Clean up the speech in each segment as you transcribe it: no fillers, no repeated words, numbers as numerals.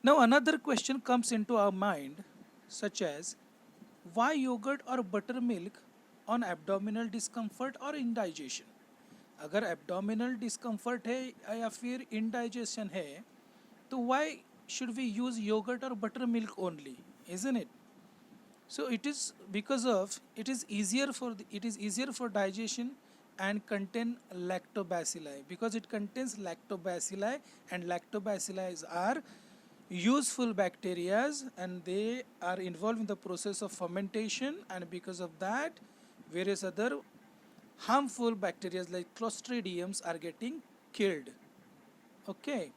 Now another question comes into our mind, such as why yogurt or buttermilk on abdominal discomfort or indigestion? अगर abdominal discomfort है या फिर indigestion है, तो why should we use yogurt or buttermilk only, isn't it? So it is because of it is easier for digestion and contain lactobacilli, because it contains lactobacilli, and lactobacilli are useful bacteria and they are involved in the process of fermentation, and because of that various other harmful bacteria like clostridiums are getting killed. Okay,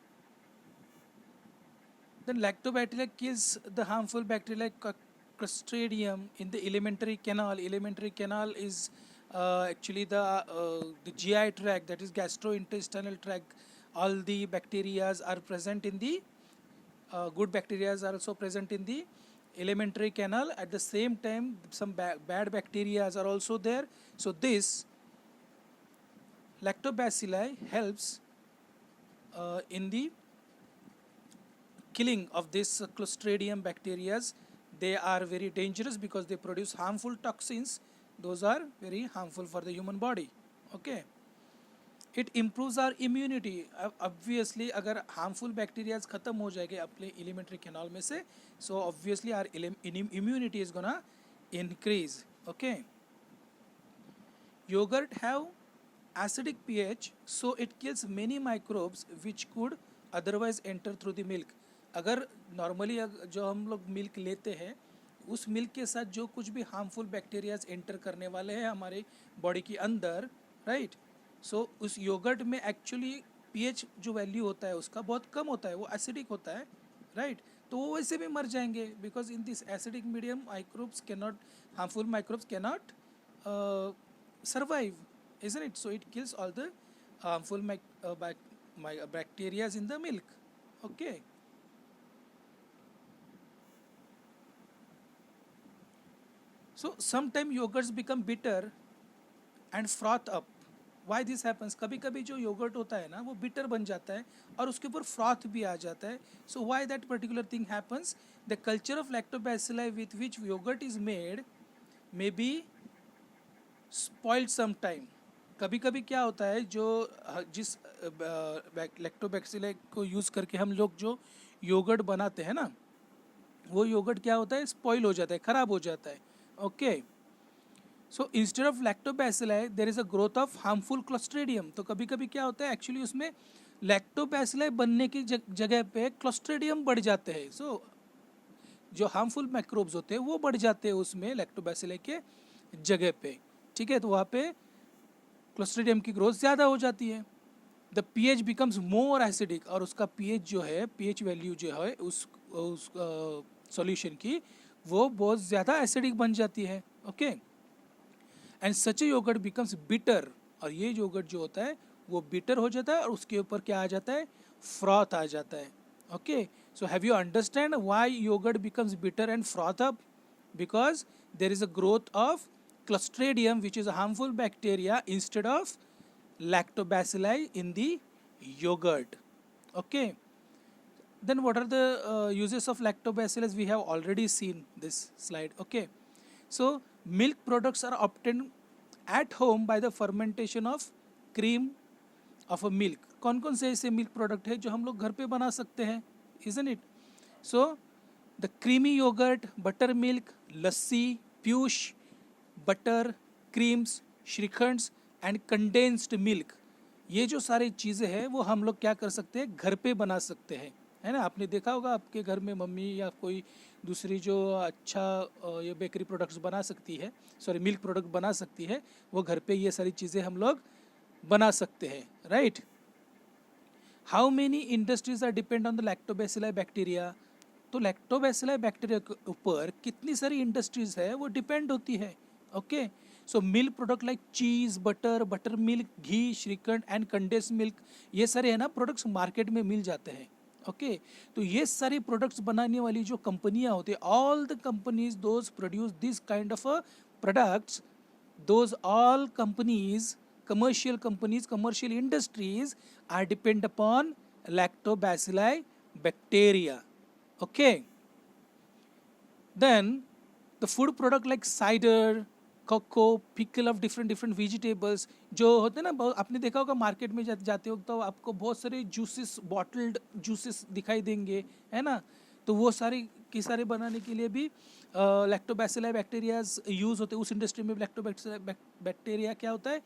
then lactobacillus kills the harmful bacteria like Clostridium in the alimentary canal. Alimentary canal is actually the GI tract, that is gastrointestinal tract. All the bacteria are present in the good bacteria are also present in the alimentary canal. At the same time, some bad bacteria are also there. So this lactobacilli helps in the killing of this Clostridium bacteria. They are very dangerous because they produce harmful toxins. Those are very harmful for the human body. Okay, it improves our immunity. Obviously अगर harmful bacteria खत्म हो जाएंगे अपने alimentary canal में से, so obviously our immunity is gonna increase. Okay, yogurt have acidic pH, so it kills many microbes which could otherwise enter through the milk. अगर normally जो हम लोग मिल्क लेते हैं उस मिल्क के साथ जो कुछ भी हार्मफुल बैक्टीरियाज एंटर करने वाले हैं हमारे बॉडी के अंदर, राइट, सो उस योगर्ट में एक्चुअली पीएच जो वैल्यू होता है उसका बहुत कम होता है, वो एसिडिक होता है, राइट, तो वो वैसे भी मर जाएंगे because in this acidic medium microbes can not, harmful microbes can not survive, isn't it? So it kills all the harmful bacteria in the milk. Okay, so sometimes yogurts become bitter and froth up. Why this happens? कभी कभी जो yogurt होता है ना वो bitter बन जाता है और उसके ऊपर फ्रॉथ भी आ जाता है. So why that particular thing happens? The culture of lactobacilli with which yogurt is made may be spoiled some time. कभी कभी क्या होता है जो जिस लैक्टोबैसिलाई को यूज़ करके हम लोग जो योगर्ट बनाते हैं ना वो योगर्ट क्या होता है, स्पॉइल हो जाता है, ख़राब हो जाता है. Okay, so instead of lactobacilli there is a growth of harmful clostridium. तो कभी कभी क्या होता है एक्चुअली उसमें लैक्टोबैसिलाई बनने की जगह पे क्लोस्ट्रीडियम बढ़ जाते हैं. सो जो हार्मफुल माइक्रोब्स होते हैं वो बढ़ जाते हैं उसमें लैक्टोबैसिलाई के जगह पे. ठीक है, तो वहाँ पे क्लोस्ट्रीडियम की ग्रोथ ज़्यादा हो जाती है. The pH becomes more acidic, और उसका पीएच जो है, पीएच वैल्यू जो है उस सॉल्यूशन की वो बहुत ज़्यादा एसिडिक बन जाती है. Okay, and such a yogurt becomes bitter, और ये योगर्ट जो होता है वो बिटर हो जाता है और उसके ऊपर क्या आ जाता है, फ्रॉथ आ जाता है. Okay, so have you understand why yogurt becomes bitter and froth up? Because there is a growth of clostridium which is a harmful bacteria instead of lactobacilli in the yogurt. Okay, then what are the uses of lactobacillus? We have already seen this slide. Okay, so milk products are obtained at home by the fermentation of cream of a milk. कौन कौन से ऐसे milk product है जो हम लोग घर पे बना सकते हैं, isn't it? So the creamy yogurt, buttermilk, lassi, piyush, butter, creams, shrikhands and condensed milk, ये जो सारी चीज़ें हैं वो हम लोग क्या कर सकते हैं, घर पे बना सकते हैं, है ना. आपने देखा होगा आपके घर में मम्मी या कोई दूसरी जो अच्छा ये बेकरी प्रोडक्ट्स बना सकती है, सॉरी मिल्क प्रोडक्ट बना सकती है, वो घर पे ये सारी चीज़ें हम लोग बना सकते हैं, right. How many industries are depend on the lactobacilli bacteria? तो लैक्टोबैसिलाई बैक्टीरिया के ऊपर कितनी सारी इंडस्ट्रीज है वो डिपेंड होती है. Okay, so milk product like cheese, butter, butter milk, ghee, shrikhand and condense milk, ये सारे है ना प्रोडक्ट्स मार्केट में मिल जाते हैं. ओके, तो ये सारी प्रोडक्ट्स बनाने वाली जो कंपनियां होती है, all the companies those produce this kind of products, those all companies, commercial industries are depend upon lactobacilli bacteria. Okay, then the food product like cider, cocoa, pickle of different different vegetables जो होते हैं ना, आपने देखा होगा market में जाते हो तो आपको बहुत सारे जूसेस, बॉटल्ड जूसेस दिखाई देंगे, है ना। तो वो सारे के सारे बनाने के लिए भी लैक्टोबैसिलाई बैक्टीरियाज यूज़ होते हैं। उस इंडस्ट्री में लैक्टोबैसिलाई बैक्टीरिया क्या होता है,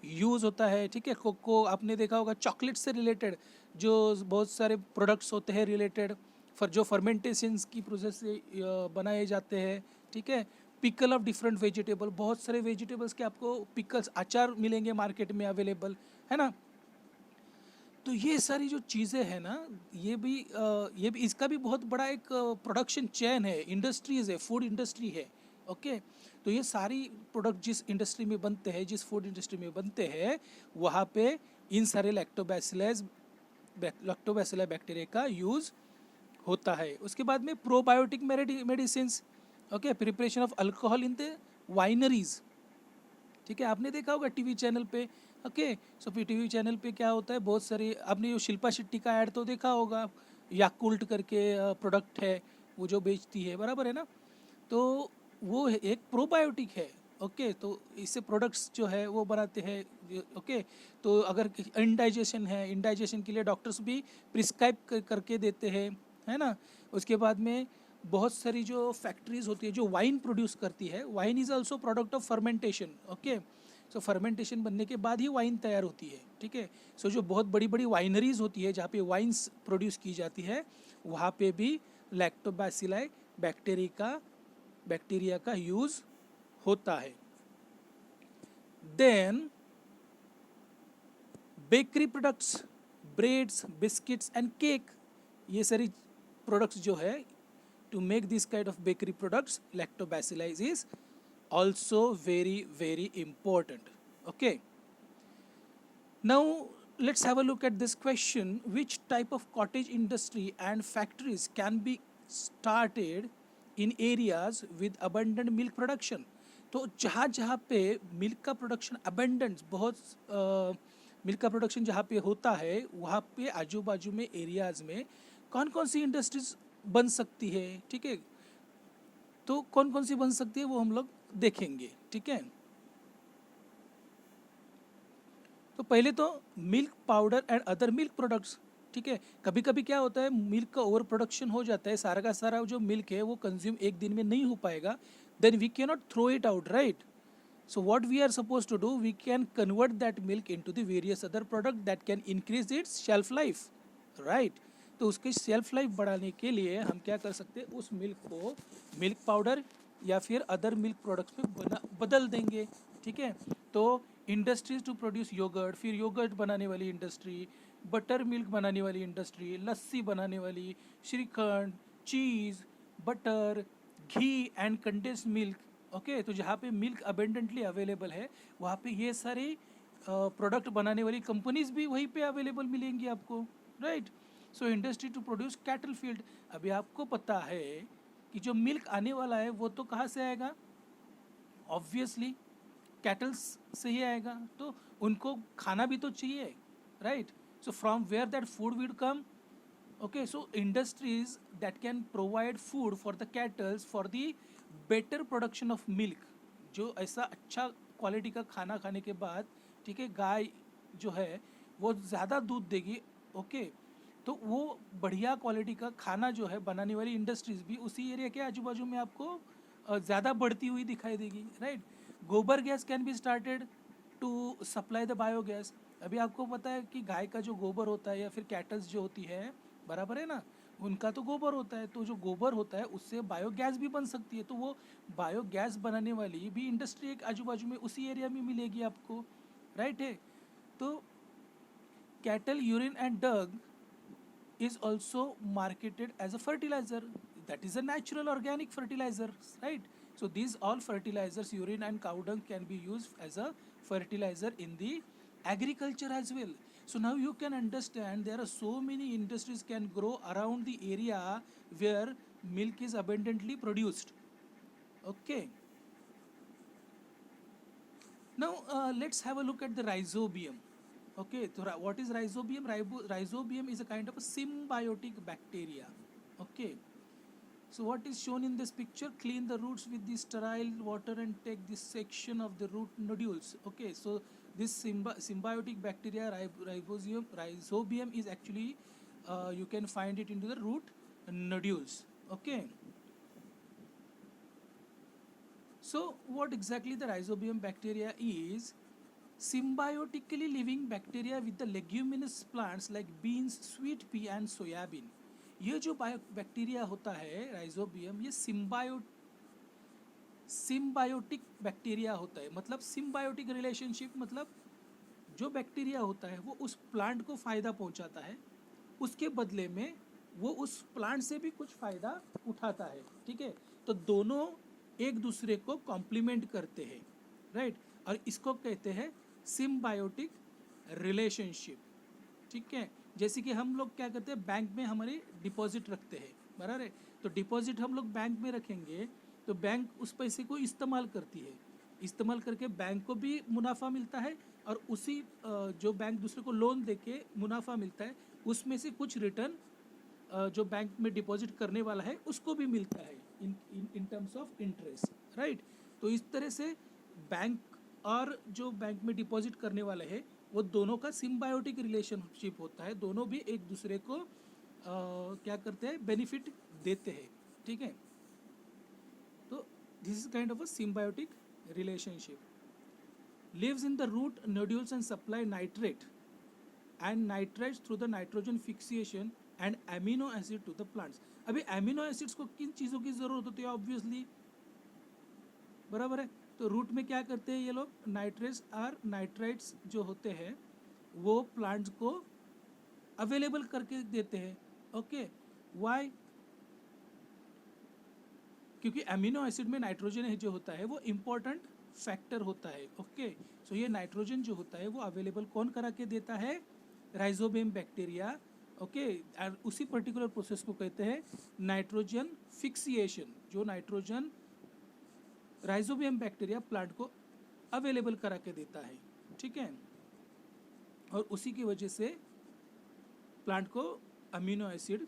यूज़ होता है, ठीक है। कोको आपने देखा होगा, चॉकलेट से रिलेटेड जो बहुत सारे प्रोडक्ट्स होते हैं रिलेटेड जो फर्मेंटेशंस की प्रोसेस से बनाए जाते हैं, ठीक है। पिकल ऑफ डिफरेंट वेजिटेबल, बहुत सारे वेजिटेबल्स के आपको पिकल्स, अचार मिलेंगे मार्केट में अवेलेबल, है ना। तो ये सारी जो चीज़ें हैं ना, ये भी इसका भी बहुत बड़ा एक प्रोडक्शन चेन है, इंडस्ट्रीज़ है, फूड इंडस्ट्री है। ओके, तो ये सारी प्रोडक्ट जिस इंडस्ट्री में बनते हैं, जिस फूड इंडस्ट्री में बनते हैं, वहाँ पे इन सारे लैक्टोबैसिलाई बैक्टीरिया का यूज़ होता है। उसके बाद में probiotic medicine, okay, preparation of alcohol in the wineries, ठीक है। आपने देखा होगा टीवी चैनल पे, ओके। सो फिर टीवी चैनल पे क्या होता है, बहुत सारी आपने जो शिल्पा शेट्टी का ऐड तो देखा होगा, याकुल्ट करके प्रोडक्ट है वो जो बेचती है, बराबर है ना। तो वो एक प्रोबायोटिक है, ओके। तो इससे प्रोडक्ट्स जो है वो बनाते हैं, ओके। तो अगर इंडाइजेशन है, इंडाइजेशन के लिए डॉक्टर्स भी प्रिस्क्राइब करके देते हैं, है ना। उसके बाद में बहुत सारी जो फैक्ट्रीज होती है जो वाइन प्रोड्यूस करती है, wine is also product of fermentation, okay. So fermentation बनने के बाद ही वाइन तैयार होती है, ठीक है। सो जो बहुत बड़ी बड़ी वाइनरीज होती है जहाँ पे वाइन्स प्रोड्यूस की जाती है, वहाँ पे भी लैक्टोबैसिलाई बैक्टीरिया का यूज़ होता है। Then bakery products, breads, biscuits and cake, ये सारी प्रोडक्ट्स जो है, to make this kind of bakery products, lactobacilli is also very important, okay. Now let's have a look at this question: which type of cottage industry and factories can be started in areas with abundant milk production? तो जहाँ जहाँ पे milk का production abundance, बहुत milk का production जहाँ पे होता है, वहाँ पे आजू बाजू में एरियाज में कौन कौन सी इंडस्ट्रीज बन सकती है, ठीक है। तो कौन कौन सी बन सकती है वो हम लोग देखेंगे, ठीक है। तो पहले तो milk powder and other milk products, ठीक है। कभी कभी क्या होता है, मिल्क का ओवर प्रोडक्शन हो जाता है, सारा का सारा जो मिल्क है वो कंज्यूम एक दिन में नहीं हो पाएगा, then we can not throw it out, right. So what we are supposed to do, we can convert that milk into the various other product that can increase its shelf life, right। तो उसके shelf life बढ़ाने के लिए हम क्या कर सकते हैं, उस मिल्क को मिल्क पाउडर या फिर अदर मिल्क प्रोडक्ट्स में बदल देंगे, ठीक है। तो इंडस्ट्रीज टू प्रोड्यूस योगर्ट, फिर योगर्ट बनाने वाली इंडस्ट्री, बटर मिल्क बनाने वाली इंडस्ट्री, लस्सी बनाने वाली, shrikhand, cheese, butter, ghee and condensed milk, okay. तो जहाँ पे मिल्क अबेंडेंटली अवेलेबल है, वहाँ पे ये सारी प्रोडक्ट बनाने वाली कंपनीज भी वहीं पे अवेलेबल मिलेंगी आपको, right. So industry to produce cattle field, अभी आपको पता है कि जो मिल्क आने वाला है वो तो कहाँ से आएगा, ऑब्वियसली कैटल्स से ही आएगा, तो उनको खाना भी तो चाहिए, right. So from where that food will come, okay. So industries that can provide food for the cattle for the better production of milk, जो ऐसा अच्छा क्वालिटी का खाना खाने के बाद, ठीक है, गाय जो है वो ज़्यादा दूध देगी, ओके। तो वो बढ़िया क्वालिटी का खाना जो है बनाने वाली इंडस्ट्रीज भी उसी एरिया के आजू बाजू में आपको ज़्यादा बढ़ती हुई दिखाई देगी, right. Gobar gas can be started to supply the biogas, अभी आपको पता है कि गाय का जो गोबर होता है या फिर कैटल्स जो होती है, बराबर है ना, उनका तो गोबर होता है, तो जो गोबर होता है उससे बायोगैस भी बन सकती है, तो वो बायोगैस बनाने वाली भी इंडस्ट्री एक आजू बाजू में उसी एरिया में मिलेगी आपको, राइट है। तो cattle urine and dung is also marketed as a fertilizer, that is a natural organic fertilizer, right. So these all fertilizers, urine and cow dung, can be used as a fertilizer in the agriculture as well. So now you can understand there are so many industries can grow around the area where milk is abundantly produced, okay. Now let's have a look at the rhizobium. Okay, so what is rhizobium? Rhizobium is a kind of a symbiotic bacteria. Okay, So what is shown in this picture? Clean the roots with the sterile water and take this section of the root nodules. Okay, so this symbiotic bacteria rhizobium is actually you can find it into the root nodules. Okay. So what exactly the rhizobium bacteria is? Symbiotically living bacteria with the leguminous plants like beans, sweet pea and soyabean. ये जो bacteria होता है rhizobium, ये symbiotic bacteria होता है. मतलब symbiotic relationship, मतलब जो बैक्टीरिया होता है वो उस प्लांट को फ़ायदा पहुंचाता है, उसके बदले में वो उस प्लांट से भी कुछ फ़ायदा उठाता है. ठीक है, तो दोनों एक दूसरे को कॉम्प्लीमेंट करते हैं, राइट. और इसको कहते हैं सिम्बायोटिक रिलेशनशिप. ठीक है, जैसे कि हम लोग क्या करते हैं, बैंक में हमारी डिपॉजिट रखते हैं, बराबर है. तो डिपॉजिट हम लोग बैंक में रखेंगे तो बैंक उस पैसे को इस्तेमाल करती है, इस्तेमाल करके बैंक को भी मुनाफा मिलता है और उसी जो बैंक दूसरे को लोन देके मुनाफा मिलता है उसमें से कुछ रिटर्न जो बैंक में डिपॉजिट करने वाला है उसको भी मिलता है in terms of interest, right. तो इस तरह से बैंक और जो बैंक में डिपॉजिट करने वाले हैं वो दोनों का सिम्बायोटिक रिलेशनशिप होता है. दोनों भी एक दूसरे को क्या करते हैं, बेनिफिट देते हैं. ठीक है, तो this is kind of a symbiotic relationship. Lives in the root nodules and supply nitrate and nitrites through the nitrogen fixation and amino acid to the plants. अभी एमिनो एसिड्स को किन चीज़ों की ज़रूरत होती है, ऑब्वियसली, बराबर है. तो रूट में क्या करते हैं ये लोग, नाइट्रेट्स और नाइट्राइट्स जो होते हैं वो प्लांट्स को अवेलेबल करके देते हैं. Okay, why? क्योंकि एमिनो एसिड में नाइट्रोजन जो होता है वो इम्पोर्टेंट फैक्टर होता है. ओके, सो ये नाइट्रोजन जो होता है वो अवेलेबल कौन करा के देता है, राइजोबियम बैक्टीरिया. ओके, और उसी पर्टिकुलर प्रोसेस को कहते हैं नाइट्रोजन फिक्सिएशन, जो नाइट्रोजन राइजोबियम बैक्टीरिया प्लांट को अवेलेबल करा के देता है. ठीक है, और उसी की वजह से प्लांट को अमीनो एसिड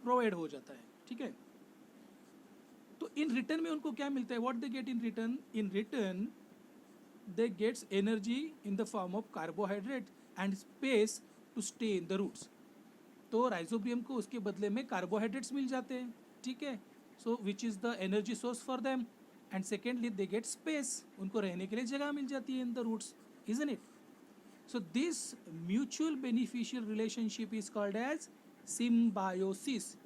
प्रोवाइड हो जाता है. ठीक है, तो इन रिटर्न में उनको क्या मिलता है, what they get in return? In return they gets energy in the form of carbohydrate and space to stay in the roots. तो राइजोबियम को उसके बदले में कार्बोहाइड्रेट्स मिल जाते हैं. ठीक है, so which is the energy source for them. And secondly they get space, उनको रहने के लिए जगह मिल जाती है in the roots, isn't it. So this mutual beneficial relationship is called as symbiosis.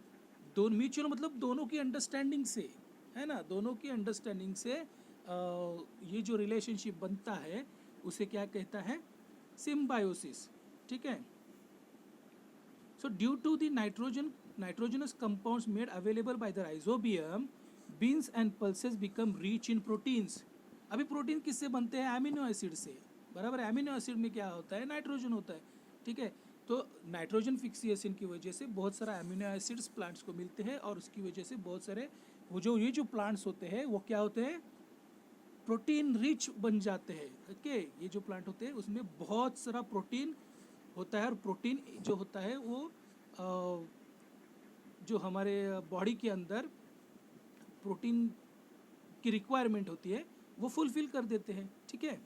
दोनों म्यूचुअल मतलब दोनों की अंडरस्टैंडिंग से, है ना, दोनों की अंडरस्टैंडिंग से ये जो रिलेशनशिप बनता है उसे क्या कहता है, सिम्बायोसिस. ठीक है, so due to the nitrogenous compounds made available by the rhizobium, beans and pulses become rich in proteins. अभी प्रोटीन किससे बनते हैं, एमिनो एसिड से, बराबर. एमिनो एसिड में क्या होता है, नाइट्रोजन होता है. ठीक है, तो नाइट्रोजन फिक्सिएशन की वजह से बहुत सारा एमिनो एसिड्स प्लांट्स को मिलते हैं और उसकी वजह से बहुत सारे वो जो ये जो प्लांट्स होते हैं वो क्या होते हैं, प्रोटीन रिच बन जाते हैं. ओके, ये जो प्लांट होते हैं उसमें बहुत सारा प्रोटीन होता है और प्रोटीन जो होता है वो जो हमारे बॉडी के अंदर प्रोटीन की रिक्वायरमेंट होती है वो फुलफिल कर देते हैं. ठीक है,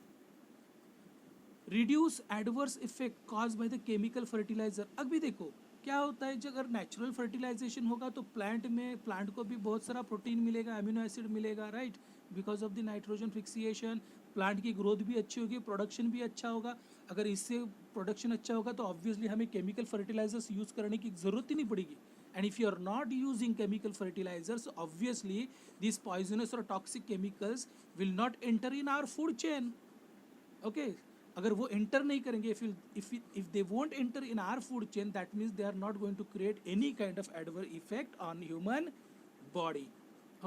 reduce adverse effect cause by the chemical fertiliser. अभी देखो क्या होता है, जब अगर नेचुरल फर्टिलाइजेशन होगा तो प्लांट को भी बहुत सारा प्रोटीन मिलेगा, अमीनो एसिड मिलेगा, right, because of the nitrogen fixation. Plant की ग्रोथ भी अच्छी होगी, प्रोडक्शन भी अच्छा होगा. अगर इससे प्रोडक्शन अच्छा होगा तो ऑब्वियसली हमें केमिकल फर्टिलाइजर्स यूज़ करने की ज़रूरत ही नहीं पड़ेगी. And if you are not using chemical fertilizers, obviously these poisonous or toxic chemicals will not enter in our food chain. Okay, अगर वो enter नहीं करेंगे, if they won't enter in our food chain, that means they are not going to create any kind of adverse effect on human body.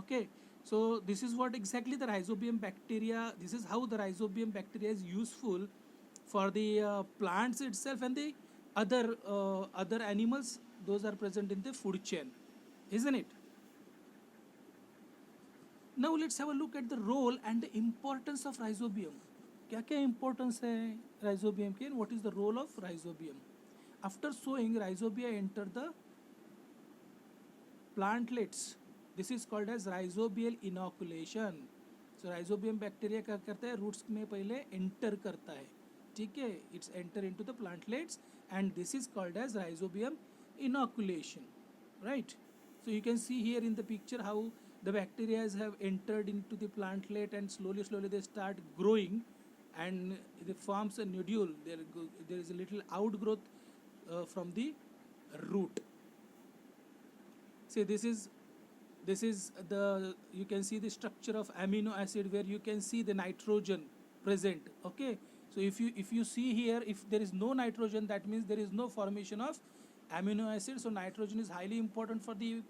Okay, so this is what exactly the rhizobium bacteria. This is how the rhizobium bacteria is useful for the plants itself and the other animals. Those are present in the food chain, isn't it? Now let's have a look at the role and the importance of rhizobium. क्या क्या importance है rhizobium के, and what is the role of rhizobium? After sowing, rhizobia enter the plantlets this is called as rhizobial inoculation. So rhizobium bacteria क्या करता है, roots में पहले enter करता है, ठीक है, it's enter into the plantlets and this is called as rhizobium inoculation, right? So you can see here in the picture how the bacteria have entered into the plantlet and slowly they start growing and it forms a nodule. There is a little outgrowth from the root. See, this is the, you can see the structure of amino acid where you can see the nitrogen present. Okay, so if you see here, if there is no nitrogen, that means there is no formation of amino acid. So nitrogen is highly important for the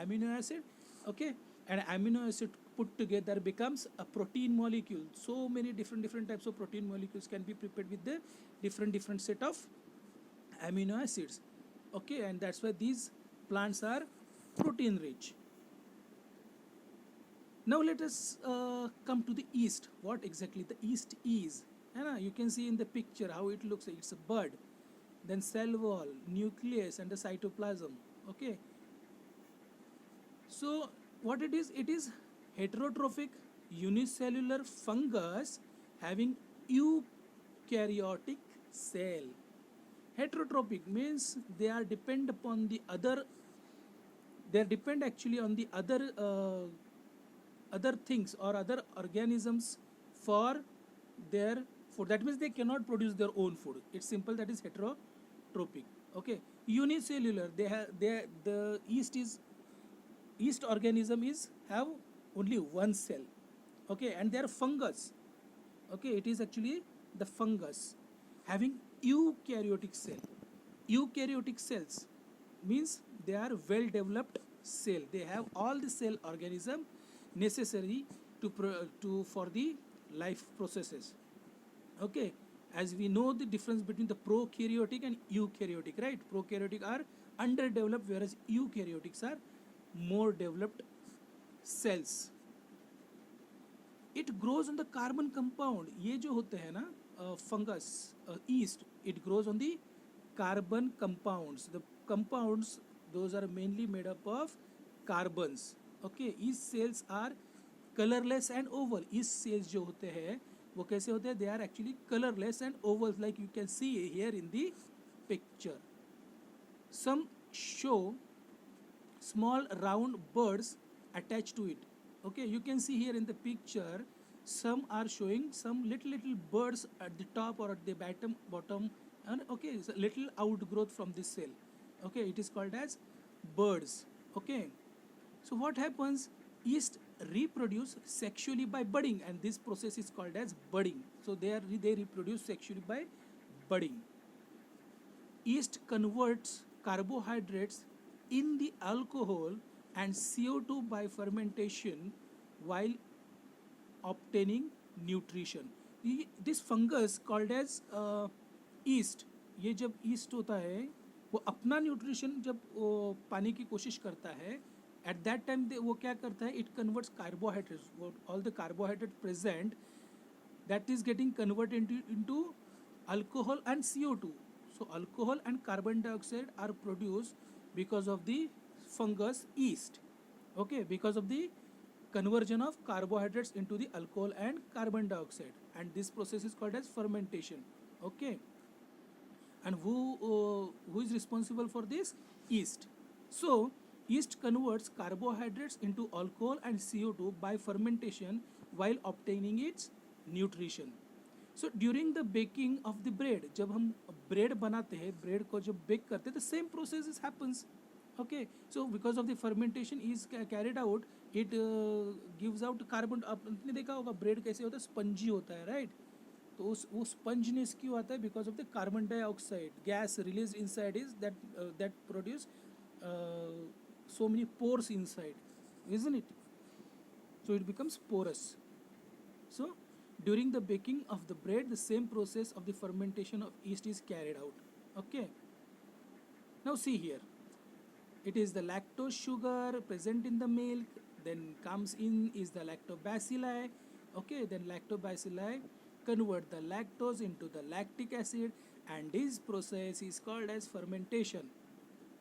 amino acid. Okay, and amino acid put together becomes a protein molecule. So many different types of protein molecules can be prepared with the different set of amino acids. Okay, and that's why these plants are protein rich. Now let us come to the yeast. What exactly the yeast is? You can see in the picture how it looks. It's a bud, then cell wall, nucleus, and the cytoplasm. Okay, so what it is heterotrophic unicellular fungus having eukaryotic cell. Heterotrophic means they are depend upon the other, they depend actually on the other things or other organisms for their food. That means they cannot produce their own food. It's simple, that is heterotrophic. Okay, unicellular, the yeast organism is have only one cell. Okay, and they are fungus. Okay, it is actually the fungus having eukaryotic cell. Eukaryotic cells means they are well developed cell. They have all the cell organism necessary to for the life processes. Okay, as we know the difference between the prokaryotic and eukaryotic, right? Prokaryotic are underdeveloped, whereas eukaryotics are more developed cells. It grows on the carbon compound. ये जो होते हैं ना fungus, yeast, it grows on the carbon compounds. The compounds, those are mainly made up of carbons. Okay, yeast cells are colorless and oval. Yeast cells जो होते हैं वो कैसे होते हैं? They are actually colorless and oval, like you can see here in the picture. Some show small round birds attached to it. Okay, you can see here in the picture some are showing some little birds at the top or at the bottom, and okay, it's a little outgrowth from this cell. Okay, it is called as birds. Okay, so what happens, yeast reproduce sexually by budding, and this process is called as budding. So they reproduce sexually by budding. Yeast converts carbohydrates in the alcohol and CO2 by fermentation while obtaining nutrition. This fungus called as yeast, ये जब yeast होता है वो अपना nutrition जब पाने की कोशिश करता है, at that time वो क्या करता है, it converts carbohydrates, all the carbohydrate present, that is getting converted into alcohol and CO2. So alcohol and carbon dioxide are produced because of the fungus yeast. Okay, because of the conversion of carbohydrates into the alcohol and carbon dioxide, and this process is called as fermentation. Okay, and who is responsible for this? Yeast. So yeast converts carbohydrates into alcohol and CO2 by fermentation while obtaining its nutrition. So during the baking of the bread, जब हम bread बनाते हैं, bread को जब bake करते हैं, the same process happens. Okay, so because of the fermentation is carried out, it gives out carbon. आपने देखा होगा bread कैसे होता है, spongy होता है, right? तो वो sponginess क्यों आता है? Because of the carbon dioxide gas released inside is that produce so many pores inside, isn't it? So it becomes porous. So during the baking of the bread, the same process of the fermentation of yeast is carried out. Okay, now see here, it is the lactose sugar present in the milk, then comes in is the lactobacilli. Okay, then lactobacilli convert the lactose into the lactic acid, and this process is called as fermentation.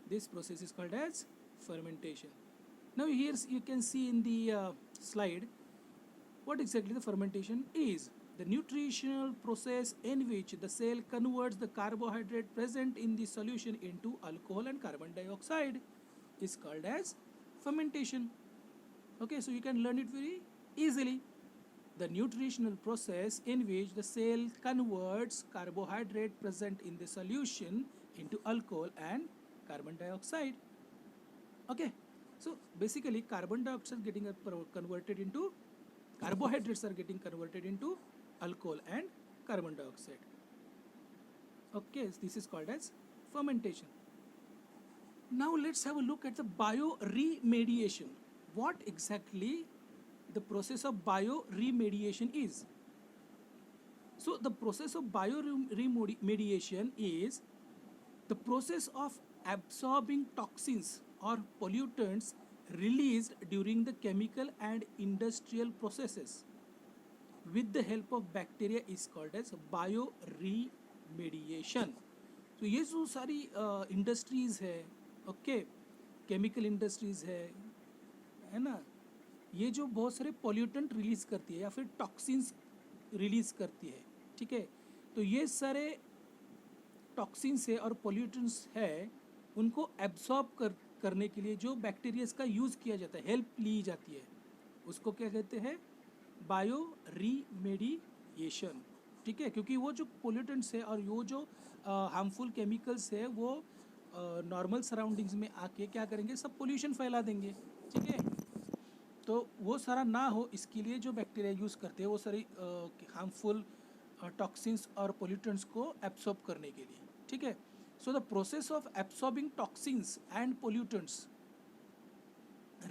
This process is called as fermentation. Now here you can see in the slide what exactly the fermentation is. The nutritional process in which the cell converts the carbohydrate present in the solution into alcohol and carbon dioxide is called as fermentation. Okay, so you can learn it very easily. The nutritional process in which the cell converts carbohydrate present in the solution into alcohol and carbon dioxide. Okay, so basically carbon dioxide getting converted into carbohydrates are getting converted into alcohol and carbon dioxide. Okay, so this is called as fermentation. Now let's have a look at the bioremediation. What exactly the process of bioremediation is? So the process of bioremediation is the process of absorbing toxins or pollutants released during the chemical and industrial processes with the help of bacteria is called as bioremediation. तो ये जो सारी industries है, okay, chemical industries है ना, ये जो बहुत सारे पॉल्यूटेंट रिलीज़ करती है या फिर टॉक्सिन्स रिलीज़ करती है, ठीक है, तो ये सारे टॉक्सिन्स है और पॉल्यूटेंट्स है उनको एब्सॉर्ब करने के लिए जो बैक्टीरियाज का यूज़ किया जाता है, हेल्प ली जाती है, उसको क्या कहते हैं? बायोरीमेडिएशन, ठीक है, क्योंकि वो जो पोल्यूटेंट्स है और वो जो हार्मफुल केमिकल्स है वो नॉर्मल सराउंडिंग्स में आके क्या करेंगे? सब पोल्यूशन फैला देंगे, ठीक है, तो वो सारा ना हो इसके लिए जो बैक्टीरिया यूज़ करते हैं वो सारी हार्मफुल टॉक्सिन्स और पोल्यूटेंट्स को एब्सॉर्ब करने के लिए, ठीक है. So the process of absorbing toxins and pollutants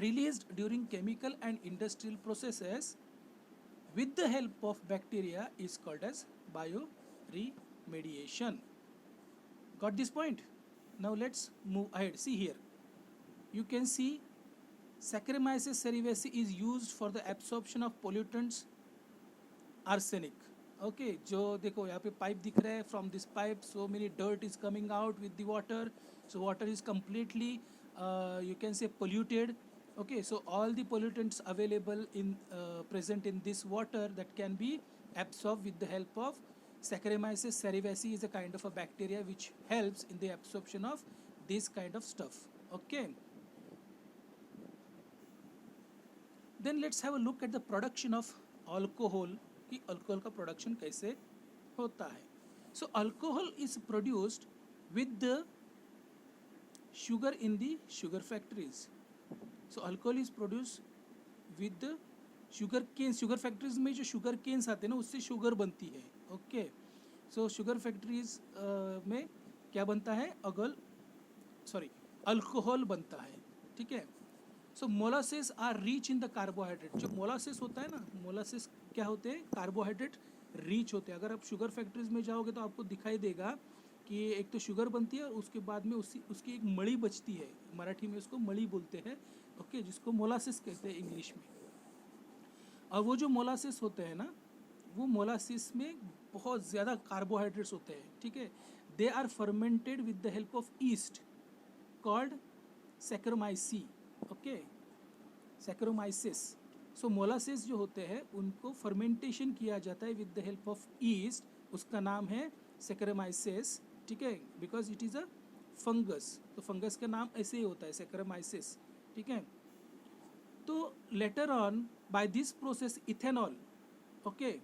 released during chemical and industrial processes with the help of bacteria is called as bioremediation. Got this point? Now let's move ahead. See here, you can see Saccharomyces cerevisiae is used for the absorption of pollutants arsenic. Okay, जो देखो यहाँ पे pipe दिख रहा है, from this pipe so many dirt is coming out with the water, so water is completely you can say polluted. Okay, so all the pollutants available in present in this water that can be absorbed with the help of Saccharomyces cerevisiae is a kind of a bacteria which helps in the absorption of this kind of stuff. Okay, then let's have a look at the production of alcohol, कि alcohol का production कैसे होता है. So alcohol is produced with the sugar in the sugar factories. So alcohol is produced with the sugar cane. Sugar factories में जो sugar Keynes आते हैं ना उससे शुगर बनती है. ओके, सो शुगर फैक्ट्रीज में क्या बनता है? अल्कोहल बनता है, ठीक है. So molasses are rich in the carbohydrate. जो मोलासेस होता है ना, मोलासेस क्या होते हैं? कार्बोहाइड्रेट रिच होते हैं. अगर आप शुगर फैक्ट्रीज में जाओगे तो आपको दिखाई देगा कि एक तो शुगर बनती है और उसके बाद में उसकी एक मड़ी बचती है, मराठी में उसको मड़ी बोलते हैं, ओके, जिसको मोलासेस कहते हैं इंग्लिश में. और वो जो मोलासेस होते हैं ना, वो मोलासेस में बहुत ज़्यादा कार्बोहाइड्रेट्स होते हैं, ठीक है. They are fermented with the help of yeast called saccharomyces. Okay, saccharomyces. So molasses जो होते हैं उनको फर्मेंटेशन किया जाता है with the help of yeast, उसका नाम है सैक्रोमाइसिस, ठीक है, because it is a fungus. तो फंगस का नाम ऐसे ही होता है, सैक्रोमाइसिस, ठीक है. तो later on by this process ethanol, okay,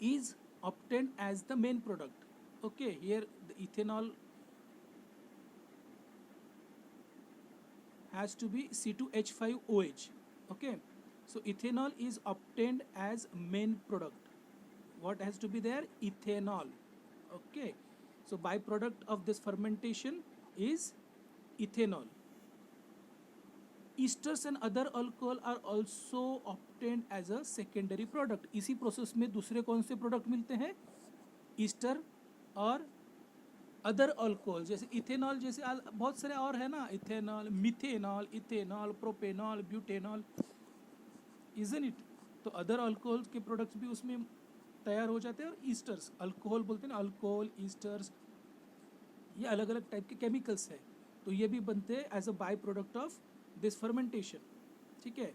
is obtained as the main product. Okay, here the ethanol has to be C2H5OH. Okay, so ethanol is obtained as main product. What has to be there? Ethanol. Okay, so byproduct of this fermentation is ethanol. Esters and other alcohol are also obtained as a secondary product. इसी process में दूसरे कौन से product मिलते हैं? Easter और other alcohol, जैसे ethanol, जैसे बहुत सारे और है ना, ethanol, methanol, ethanol, propanol, butanol, isn't it. तो अदर अल्कोहल के प्रोडक्ट्स भी उसमें तैयार हो जाते हैं. और ईस्टर्स, अल्कोहल बोलते हैं ना, अल्कोहल, ईस्टर्स, ये अलग अलग टाइप के केमिकल्स हैं, तो ये भी बनते हैं as a by product of this fermentation, ठीक है.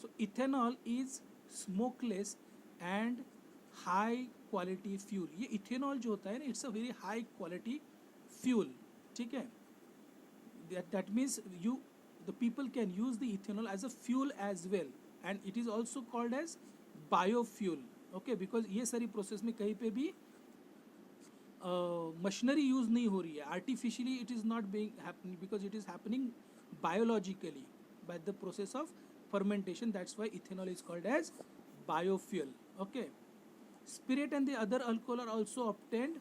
So ethanol is smokeless and high quality fuel. ये इथेनॉल जो होता है ना, it's a very high quality fuel, ठीक है. that means the people can use the ethanol as a fuel as well, and it is also called as biofuel. okay, because ये सारी process में कहीं पे भी मशीनरी यूज नहीं हो रही है, artificially it is not being happening, because it is happening biologically by the process of fermentation. That's why ethanol is called as biofuel. okay, spirit and the other alcohol are also obtained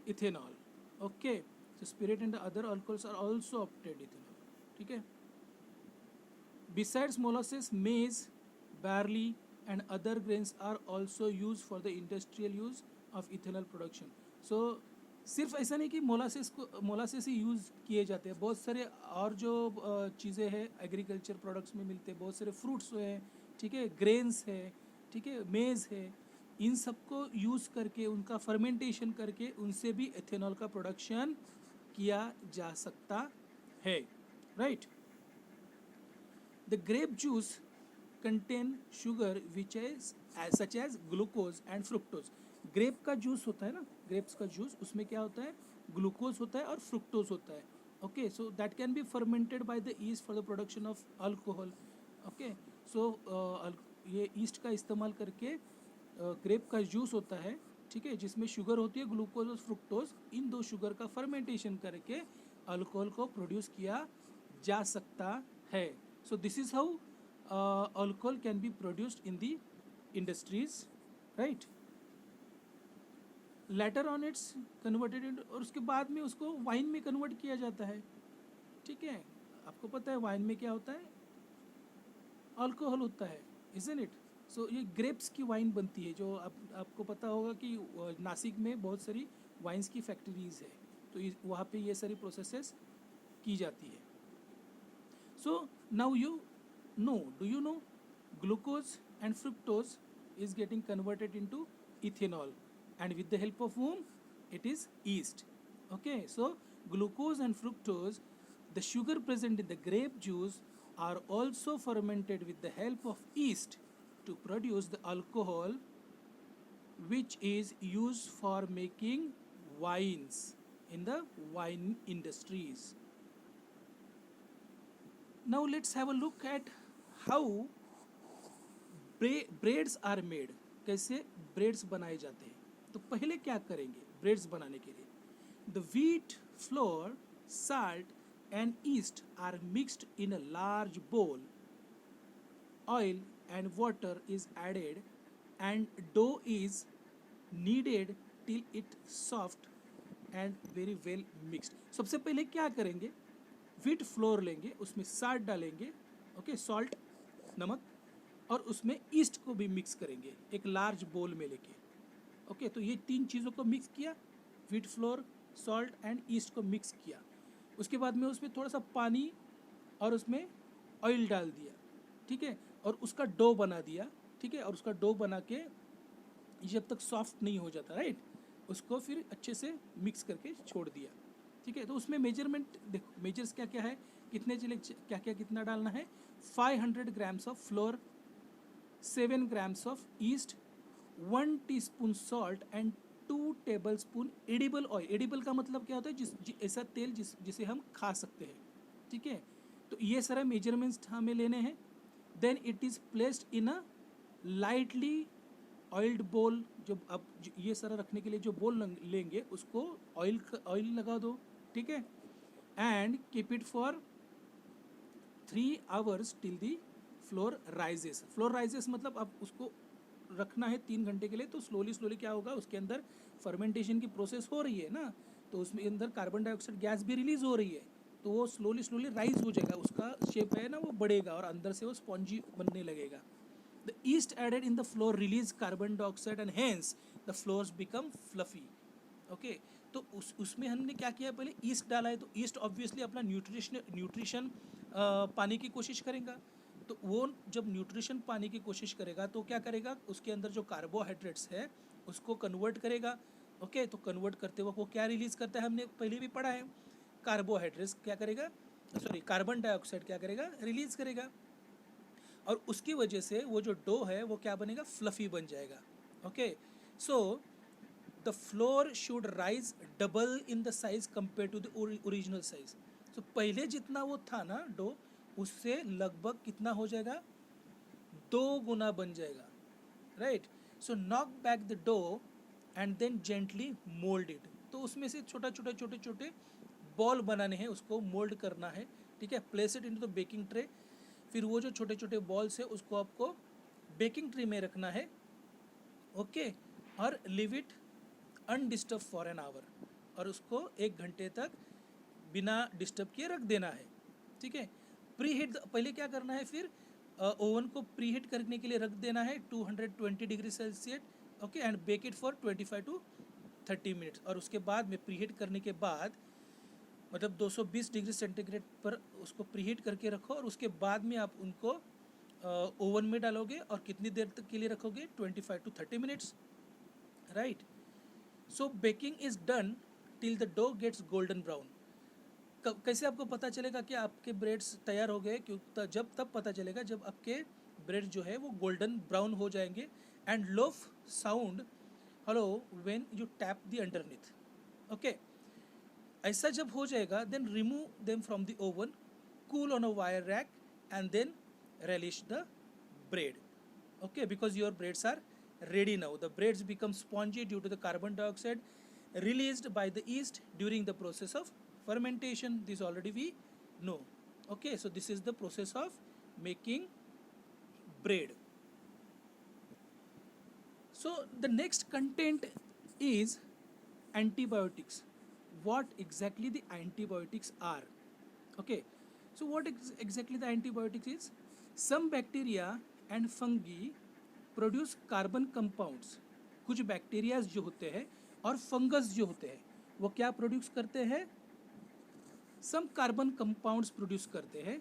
ethanol. okay, so spirit and the other alcohols are also obtained ethanol. ठीक है. Besides molasses, maize, barley and other grains are also used for the industrial use of ethanol production. So सिर्फ ऐसा नहीं कि molasses ही use किए जाते हैं, बहुत सारे और जो चीज़ें हैं एग्रीकल्चर प्रोडक्ट्स में मिलते हैं, बहुत सारे फ्रूट्स हैं, ठीक है, ग्रेन्स है, ठीक है, मेज़ है, इन सबको यूज़ करके उनका फर्मेंटेशन करके उनसे भी एथेनॉल का प्रोडक्शन किया जा सकता है. Right. The grape juice contain sugar which is such as glucose and fructose. Grape का जूस होता है ना, ग्रेप्स का जूस, उसमें क्या होता है, ग्लूकोज होता है और फ्रुक्टोज होता है. Okay, so that can be fermented by the yeast for the production of alcohol. Okay, so ये ईस्ट का इस्तेमाल करके ग्रेप का जूस होता है, ठीक है, जिसमें शुगर होती है, ग्लूकोज और फ्रुक्टोज, इन दो शुगर का फर्मेंटेशन करके अल्कोहल को प्रोड्यूस किया जा सकता है. So this is how alcohol can be produced in the industries. Right. Later on it's converted in, और उसके बाद में उसको वाइन में कन्वर्ट किया जाता है. ठीक है, आपको पता है वाइन में क्या होता है, अल्कोहल होता है, इजंट इट. सो ये ग्रेप्स की वाइन बनती है, जो आपको पता होगा कि नासिक में बहुत सारी वाइन्स की फैक्ट्रीज है, तो वहाँ पे ये सारी प्रोसेसेस की जाती है. So now you know, do you know, glucose and fructose is getting converted into ethanol, and with the help of whom, it is yeast. okay, so glucose and fructose, the sugar present in the grape juice, are also fermented with the help of yeast to produce the alcohol which is used for making wines in the wine industries. Now let's have a look at how breads are made. कैसे breads बनाए जाते हैं. तो पहले क्या करेंगे breads बनाने के लिए, the wheat flour, salt and yeast are mixed in a large bowl, oil and water is added and dough is kneaded till it soft and very well mixed. सबसे पहले क्या करेंगे, व्हीट फ्लोर लेंगे, उसमें salt डालेंगे, okay, salt, नमक, और उसमें ईस्ट को भी मिक्स करेंगे एक लार्ज बोल में लेके. ओके, तो ये तीन चीज़ों को मिक्स किया, wheat flour, salt and east को मिक्स किया. उसके बाद में उसमें थोड़ा सा पानी और उसमें ऑयल डाल दिया, ठीक है, और उसका डो बना दिया, ठीक है, और उसका डो बना के जब तक सॉफ्ट नहीं हो जाता, राइट, उसको फिर अच्छे से मिक्स करके छोड़ दिया. ठीक है, तो उसमें मेजरमेंट देखो, मेजर्स क्या क्या है, कितने चीज़ें क्या क्या कितना डालना है, 500 grams of floor, 7 grams of yeast, 1 teaspoon salt and 2 tablespoon edible oil. edible का मतलब क्या होता है, ऐसा तेल जिसे हम खा सकते हैं. ठीक है, तो ये सारे मेजरमेंट्स हमें लेने हैं. Then it is placed in a lightly oiled bowl. जो अब ये सारा रखने के लिए जो बोल लेंगे उसको ऑयल लगा दो, ठीक है, and keep it for 3 hours till the floor rises. Floor rises मतलब अब उसको रखना है 3 घंटे के लिए, तो स्लोली क्या होगा, उसके अंदर फर्मेंटेशन की प्रोसेस हो रही है ना, तो उसमें अंदर कार्बन डाइऑक्साइड गैस भी रिलीज हो रही है, तो वो स्लोली राइज हो जाएगा, उसका शेप है ना वो बढ़ेगा और अंदर से वो स्पॉन्जी बनने लगेगा. The yeast added in the flour release carbon dioxide and hence the flours become fluffy. Okay, तो उसमें हमने क्या किया, पहले ईस्ट डाला है, तो ईस्ट ऑब्वियसली अपना न्यूट्रिशन पाने की कोशिश करेगा. तो वो जब न्यूट्रिशन पाने की कोशिश करेगा तो क्या करेगा, उसके अंदर जो कार्बोहाइड्रेट्स है उसको कन्वर्ट करेगा. ओके, तो कन्वर्ट करते वक्त वो क्या रिलीज़ करता है, हमने पहले भी पढ़ा है, कार्बोहाइड्रेट्स क्या करेगा, सॉरी कार्बन डाइऑक्साइड क्या करेगा, रिलीज करेगा, और उसकी वजह से वो जो डो है वो क्या बनेगा, फ्लफी बन जाएगा. Okay, so the flour should rise double in the size compare to the original size. तो पहले जितना वो था ना डो, उससे लगभग कितना हो जाएगा, 2 गुना बन जाएगा. Right, so knock back the dough and then gently mould it. तो उसमें से छोटा छोटा छोटे छोटे बॉल बनाने हैं, उसको मोल्ड करना है. ठीक है, place it into the baking tray. फिर वो जो छोटे छोटे बॉल्स है उसको आपको बेकिंग ट्रे में रखना है. ओके, और leave it undisturbed for an hour, और उसको 1 घंटे तक बिना डिस्टर्ब किए रख देना है. ठीक है, प्री हीट पहले क्या करना है, फिर ओवन को प्री हीट करने के लिए रख देना है 220 degree Celsius. Okay, and bake it for 25 to 30 minutes. और उसके बाद में प्री हीट करने के बाद मतलब 220 डिग्री सेंटीग्रेड पर उसको प्री हीट करके रखो, और उसके बाद में आप उनको ओवन में डालोगे, और कितनी देर तक के लिए रखोगे, 25 to 30 minutes. Right, so baking is done till the dough gets golden brown. कैसे आपको पता चलेगा कि आपके ब्रेड्स तैयार हो गए, क्योंकि जब तब पता चलेगा जब आपके ब्रेड जो है वो गोल्डन ब्राउन हो जाएंगे. And loaf sound hollow when you tap the underneath. Okay, ऐसा जब हो जाएगा, then remove them from the oven, cool on a wire rack, and then relish the bread. Okay, because your breads are ready now. The breads become spongy due to the carbon dioxide released by the yeast during the process of fermentation. This already we know. Okay, so this is the process of making bread. So the next content is antibiotics. What exactly the antibiotics are? Okay, so what exactly the antibiotics is? Some bacteria and fungi produce carbon compounds. कुछ bacterias जो होते हैं और fungus जो होते हैं वो क्या प्रोड्यूस करते हैं, सम कार्बन कंपाउंड्स प्रोड्यूस करते हैं,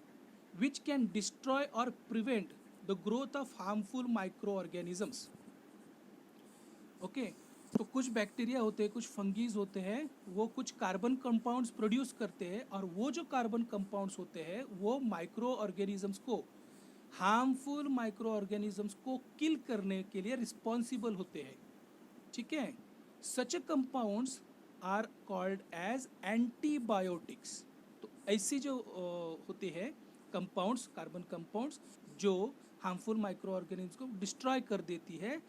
विच कैन डिस्ट्रॉय और prevent the growth of harmful micro organisms. Okay, तो कुछ बैक्टीरिया होते हैं, कुछ फंगीज होते हैं, वो कुछ कार्बन कंपाउंड्स प्रोड्यूस करते हैं, और वो जो कार्बन कंपाउंड्स होते हैं वो माइक्रो ऑर्गेनिजम्स को, हार्मफुल माइक्रो ऑर्गेनिजम्स को किल करने के लिए रिस्पॉन्सिबल होते हैं. ठीक है, such compounds are called as antibiotics. तो ऐसी जो होते हैं कंपाउंड्स, कार्बन कंपाउंड्स, जो हार्मफुल माइक्रो ऑर्गेनिजम्स को डिस्ट्रॉय कर देती है,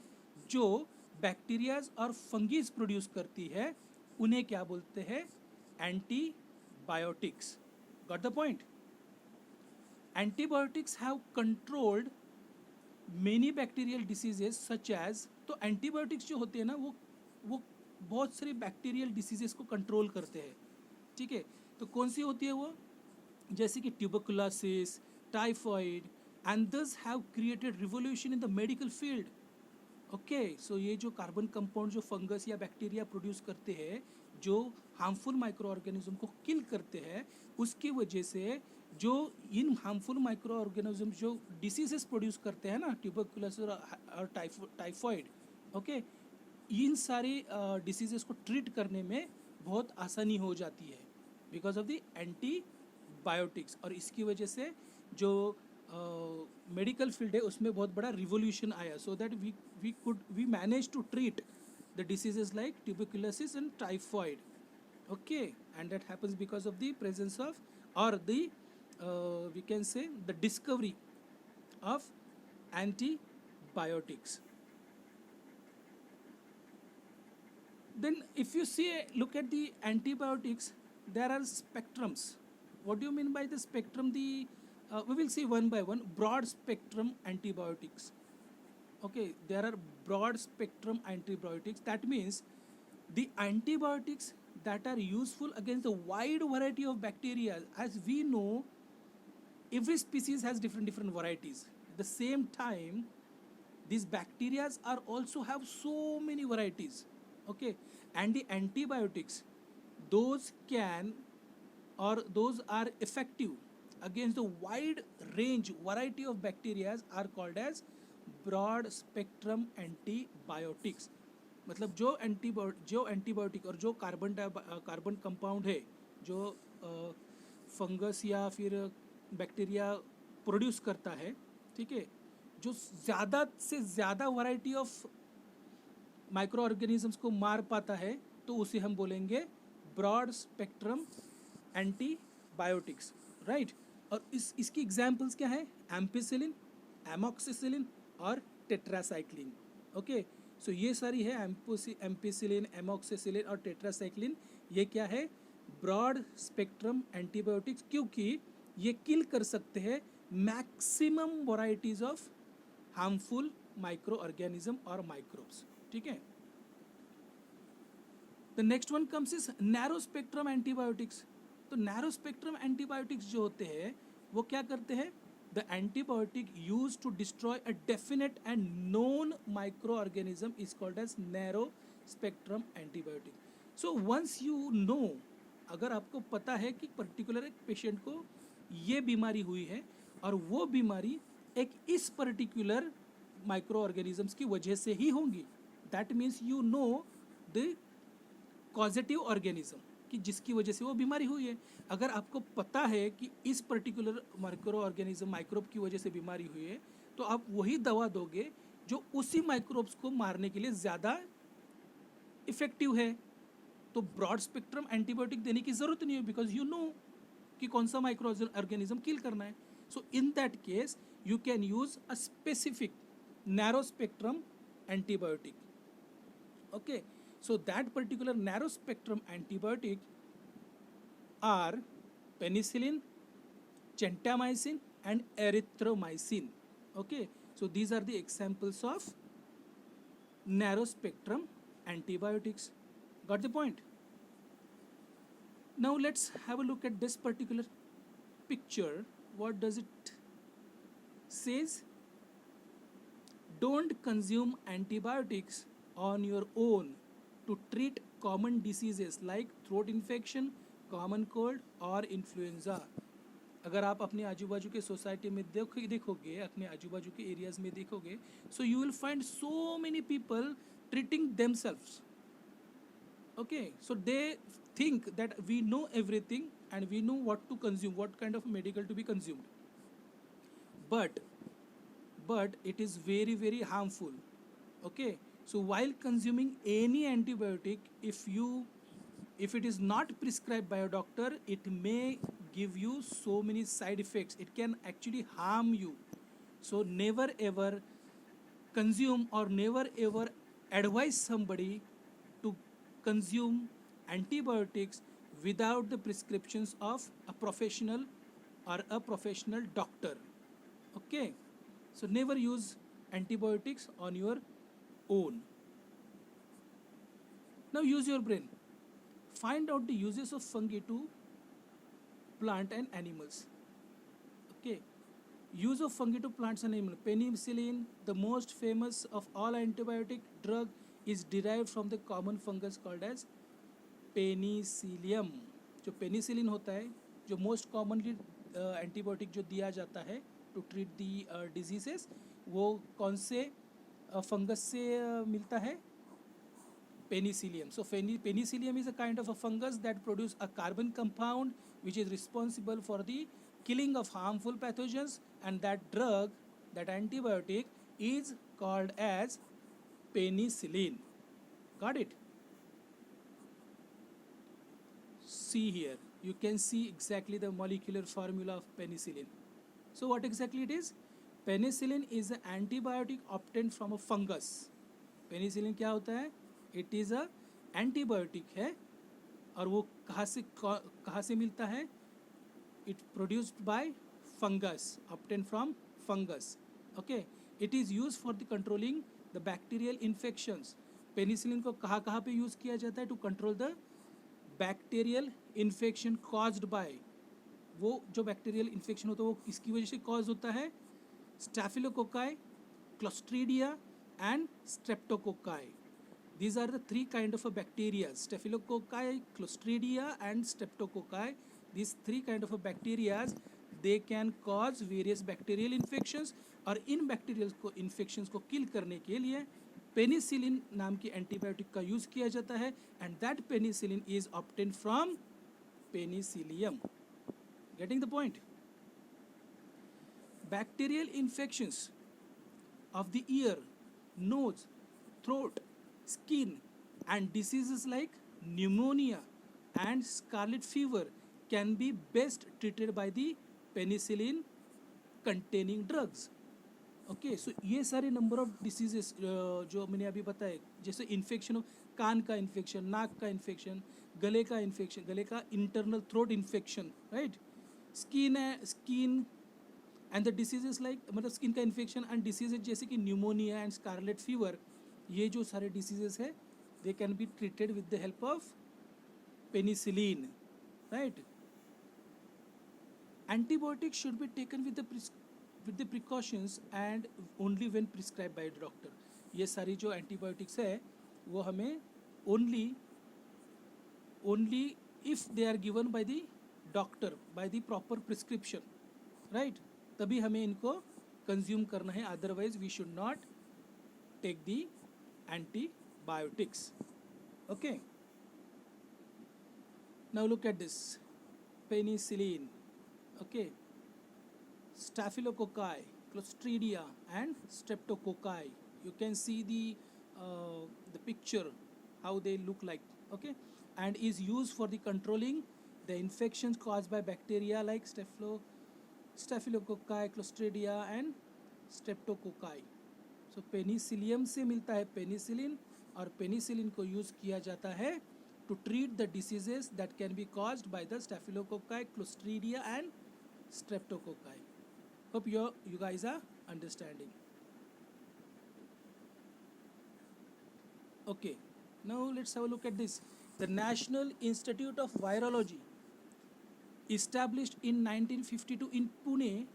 जो बैक्टीरियाज और फंगीज प्रोड्यूस करती है, उन्हें क्या बोलते हैं, antibiotics. Got the point? Antibiotics have controlled many bacterial diseases such as, तो एंटीबायोटिक्स जो होते हैं ना वो बहुत सारी बैक्टीरियल डिसीजेस को कंट्रोल करते हैं. ठीक है, तो कौन सी होती है वो, जैसे कि tuberculosis, typhoid, and this have created revolution in the medical field. Okay, so ये जो कार्बन कंपाउंड जो फंगस या बैक्टीरिया प्रोड्यूस करते हैं, जो हार्मफुल माइक्रो ऑर्गेनिज्म को किल करते हैं, उसकी वजह से जो इन हार्मफुल माइक्रो ऑर्गेनिज्म जो डिसीजेस प्रोड्यूस करते हैं ना, ट्यूबरकुलोसिस और टाइफॉइड, ओके, इन सारी डिसीजेस को ट्रीट करने में बहुत आसानी हो जाती है बिकॉज ऑफ द एंटीबायोटिक्स. और इसकी वजह से जो मेडिकल फील्ड है उसमें बहुत बड़ा रिवोल्यूशन आया, so that we manage to treat the diseases like tuberculosis and typhoid. Okay, and that happens because of the presence of और the we can say the discovery of antibiotics. Then if you see, look at the antibiotics, there are spectrums. What do you mean by the spectrum? We will see one by one. Broad spectrum antibiotics. Okay, there are broad spectrum antibiotics. That means the antibiotics that are useful against the wide variety of bacteria. As we know, every species has different varieties. At the same time, these bacteria are also have so many varieties. Okay, and the antibiotics, those can or those are effective against the wide range variety of bacteria are called as broad spectrum antibiotics. मतलब जो antibiotic और जो carbon compound है जो fungus या फिर bacteria produce करता है, ठीक है, जो ज़्यादा से ज़्यादा वैरायटी ऑफ माइक्रो ऑर्गेनिजम्स को मार पाता है, तो उसे हम बोलेंगे ब्रॉड स्पेक्ट्रम एंटीबायोटिक्स, राइट। और इसकी एग्जांपल्स क्या है? एम्पिसिलिन, एमॉक्सिसिलिन और टेट्रासाइक्लिन। ओके, सो ये सारी है एम्पिसिलिन, एमॉक्सिसिलिन और टेट्रासाइक्लिन। ये क्या है? ब्रॉड स्पेक्ट्रम एंटीबायोटिक्स, क्योंकि ये किल कर सकते हैं maximum varieties of harmful microorganism और माइक्रोब्स, ठीक है। The next one comes is narrow spectrum antibiotics. तो नैरो स्पेक्ट्रम एंटीबायोटिक्स जो होते हैं वो क्या करते हैं? The antibiotic use to destroy a definite and known microorganism is called as narrow spectrum antibiotic. So once you know, अगर आपको पता है कि पर्टिकुलर एक पेशेंट को ये बीमारी हुई है और वो बीमारी एक इस पर्टिकुलर माइक्रो ऑर्गेनिजम्स की वजह से ही होंगी, that means you know the causative organism कि जिसकी वजह से वो बीमारी हुई है। अगर आपको पता है कि इस पर्टिकुलर माइक्रो ऑर्गेनिज्म माइक्रोब की वजह से बीमारी हुई है, तो आप वही दवा दोगे जो उसी माइक्रोब्स को मारने के लिए ज़्यादा इफेक्टिव है। तो ब्रॉड स्पेक्ट्रम एंटीबायोटिक देने की ज़रूरत नहीं है, बिकॉज यू नो कि कौन सा माइक्रो ऑर्गेनिज्म किल करना है। So in that case you can use a specific narrow spectrum antibiotic. Okay, so that particular narrow spectrum antibiotic are penicillin, gentamicin and erythromycin. Okay, so these are the examples of narrow spectrum antibiotics. Got the point? Now let's have a look at this particular picture. What does it says? Don't consume antibiotics on your own to treat common diseases like throat infection, common cold और influenza. अगर आप अपने आजू बाजू के society में देखोगे, अपने आजू बाजू के एरियाज में देखोगे, so you will find so many people treating themselves. Okay, so they think that we know everything and we know what to consume, what kind of medical to be consumed, but it is very very harmful. Okay, so while consuming any antibiotic, if it is not prescribed by a doctor, it may give you so many side effects. It can actually harm you. So never ever consume or never ever advise somebody to consume antibiotics without the prescriptions of a professional or a professional doctor. Okay, so never use antibiotics on your own. Now use your brain. Find out the uses of fungi to plant and animals. Okay, use of fungi to plants and animals. Penicillin, the most famous of all antibiotic drug, is derived from the common fungus called as Penicillium. जो penicillin होता है, जो most commonly antibiotic जो दिया जाता है to treat the diseases, वो कौन से फंगस से मिलता है? Penicillium. So penicillium is a kind of a fungus that produce a carbon compound which is responsible for the killing of harmful pathogens, and that drug, that antibiotic, is called as penicillin. Got it? See here, you can see exactly the molecular formula of penicillin. So what exactly it is? Penicillin is an antibiotic obtained from a fungus. Penicillin क्या होता है? It is a antibiotic है, और वो कहाँ से मिलता है? It produced by fungus, obtain from fungus. Okay, it is use for the controlling the bacterial infections. Penicillin को कहाँ पे यूज़ किया जाता है? To control the bacterial infection caused by, वो जो बैक्टीरियल इन्फेक्शन होता है वो किसकी वजह से कॉज होता है? स्टैफिलोकोकाई, clostridia and streptococci. These are the three kind of a bacteria: staphylococci, clostridia and streptococci. These three kind of a bacteria, they can cause various bacterial infections, और इन बैक्टीरियल को इन्फेक्शंस को किल करने के लिए पेनिसिलिन नाम की एंटीबायोटिक का use किया जाता है, and that penicillin is obtain from penicillium. Getting the point? Bacterial infections of the ear, nose, throat, skin, and diseases like pneumonia and scarlet fever can be best treated by the penicillin containing drugs. Okay so ये सारे number of diseases जो मैंने अभी बताए, जैसे infection हो, कान का infection, नाक का इन्फेक्शन, गले का इन्फेक्शन, गले का internal throat infection, right, skin and the diseases like, मतलब स्किन का इन्फेक्शन एंड डिसीजेज जैसे कि न्यूमोनिया एंड स्कारलेट फीवर, ये जो सारे डिसीजेस है they can be treated with the help of penicillin, right. Antibiotics should be taken with the precautions and only when prescribed by a doctor. ये सारी जो antibiotics है वो हमें only if they are given by the doctor by the proper prescription, right, तभी हमें इनको consume करना है, otherwise we should not take the antibiotics. Okay, now look at this penicillin. Okay, staphylococci, clostridia and streptococci, you can see the picture how they look like. Okay, and is used for the controlling the infections caused by bacteria like staphylococci, clostridia and streptococci. So Penicillium से मिलता है penicillin, और penicillin को use किया जाता है to treat the diseases that can be caused by the staphylococci, clostridia and streptococci. Hope you guys are understanding. Okay, now let's have a look at this. The National Institute of Virology, established in 1952 in Pune,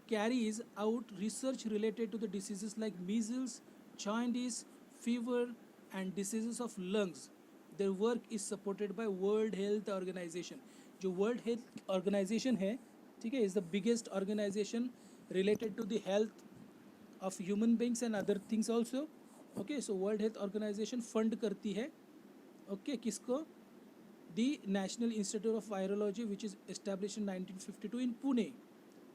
carries out research related to the diseases like measles, jaundice, fever and diseases of lungs. Their work is supported by World Health Organization. जो World Health Organization है, ठीक है, is the biggest organization related to the health of human beings and other things also. Okay, so World Health Organization fund करती है, okay, किसको? The National Institute of Virology, which is established in 1952 in Pune.